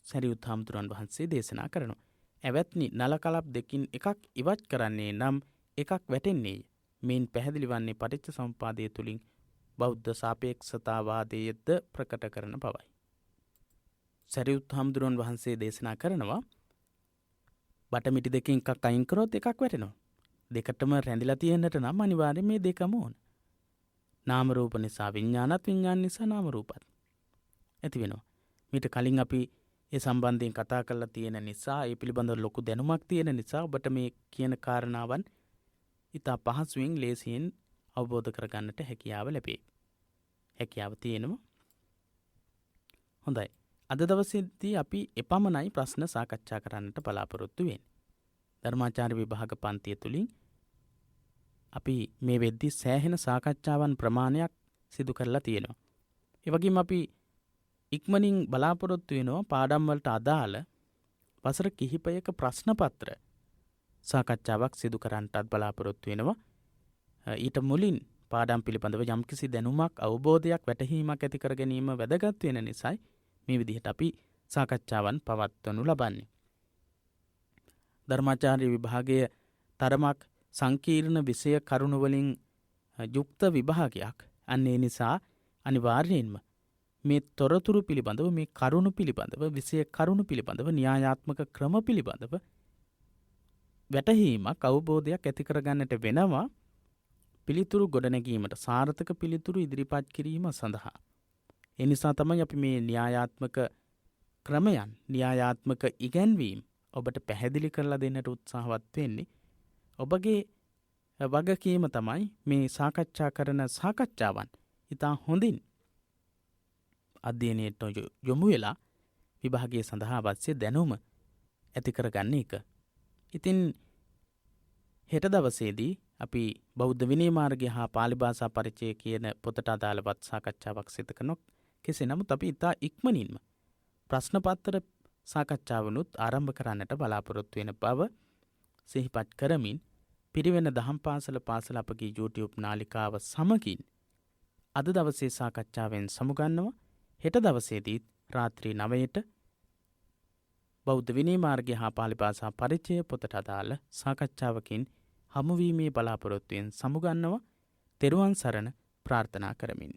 සරියුත් හාමුදුරන් වහන්සේ දේශනා කරනවා. ඇවැත්නි නලකලප් දෙකින් එකක් ඉවත් කරන්නේ නම් එකක් වැටෙන්නේය. මෙයින් පැහැදිලි වන්නේ පටිච්ච සමුප්පාදය තුළින් බෞද්ධ සාපේක්ෂතාවාදයද ප්‍රකට කරන බවයි. සැරියුත් හාමුදුරුවන් වහන්සේ දේශනා කරනවා බටමිටි දෙකින් එකක් අයින් කරොත් එකක් වැටෙනවා. දෙකටම රැඳිලා තියෙන්නට නම් අනිවාර්යයෙන් මේ දෙකම ඕන. නාම රූප නිසා විඥානත්, විඥාන නිසා නාම රූපත් ඇති වෙනවා. මීට කලින් අපි ඒ සම්බන්ධයෙන් කතා කරලා තියෙන නිසා, ඒ පිළිබඳව ලොකු දැනුමක් තියෙන නිසා ඔබට මේ කියන කාරණාවන් ඉතා පහසුවෙන් ලේසියෙන් අවබෝධ කරගන්නට හැකියාව ලැබේ. හැකියාව තියෙනවා. හොඳයි. අද දවසේදී අපි එපමණයි ප්‍රශ්න සාකච්ඡා කරන්නට බලාපොරොත්තු වෙන්නේ. ධර්මාචාර්ය විභාග පන්තිය තුලින් අපි මේ වෙද්දී සෑහෙන සාකච්ඡාවන් ප්‍රමාණයක් සිදු කරලා තියෙනවා. ඒ වගේම අපි ඉක්මනින් බලාපොරොත්තු වෙනවා පාඩම් වලට අදාළ වසර කිහිපයක ප්‍රශ්න පත්‍ර සාකච්ඡාවක් සිදු කරන්නටත් බලාපොරොත්තු වෙනවා. ඊට මුලින් පාඩම් පිළිබඳව යම්කිසි දැනුමක්, අවබෝධයක්, වැටහීමක් ඇති කර ගැනීම වැදගත් වෙන නිසායි මේ විදිහට අපි සාකච්ඡාවන් පවත්වනු ලබන්නේ. ධර්මාචාර්ය විභාගයේ තරමක් සංකීර්ණ විෂය කරුණු වලින් යුක්ත විභාගයක්. අන්න ඒ නිසා අනිවාර්යයෙන්ම මේ තොරතුරු පිළිබඳව, මේ කරුණු පිළිබඳව, විෂය කරුණු පිළිබඳව, න්‍යායාත්මක ක්‍රම පිළිබඳව වැටහීමක්, අවබෝධයක් ඇති කරගන්නට වෙනවා පිළිතුරු ගොඩනැගීමට, සාර්ථක පිළිතුරු ඉදිරිපත් කිරීම සඳහා. ඒ නිසා තමයි අපි මේ න්‍යායාත්මක ක්‍රමයන්, න්‍යායාත්මක ඉගැන්වීම් ඔබට පැහැදිලි කරලා දෙන්නට උත්සාහවත් වෙන්නේ. ඔබගේ වගකීම තමයි මේ සාකච්ඡා කරන සාකච්ඡාවන් ඉතා හොඳින් අධ්‍යයනයට යොමු වෙලා විභාගය සඳහා අවශ්‍ය දැනුම ඇති කරගන්න එක. ඉතින් හෙට දවසේදී අපි බෞද්ධ විනය මාර්ගය හා පාලි භාෂා පරිචය කියන පොතට අදාළවත් සාකච්ඡාවක් සිදු කරනවා. කෙසේ නමුත් අපි ඉතා ඉක්මනින්ම ප්‍රශ්න පත්‍ර සාකච්ඡාවනුත් ආරම්භ කරන්නට බලාපොරොත්තු වෙන බව සිහිපත් කරමින් පිරිවෙන දහම් පාසල අපගේ YouTube නාලිකාව සමගින් අද දවසේ සාකච්ඡාවෙන් සමුගන්නවා. හෙට දවසේදී රාත්‍රී 9ට බෞද්ධ විනය මාර්ගය හා පාලි භාෂා පරිචය පොතට අදාළ සාකච්ඡාවකින් හමුවීමේ බලාපොරොත්තුවෙන් සමුගන්නවා. තෙරුවන් සරණ ප්‍රාර්ථනා කරමින්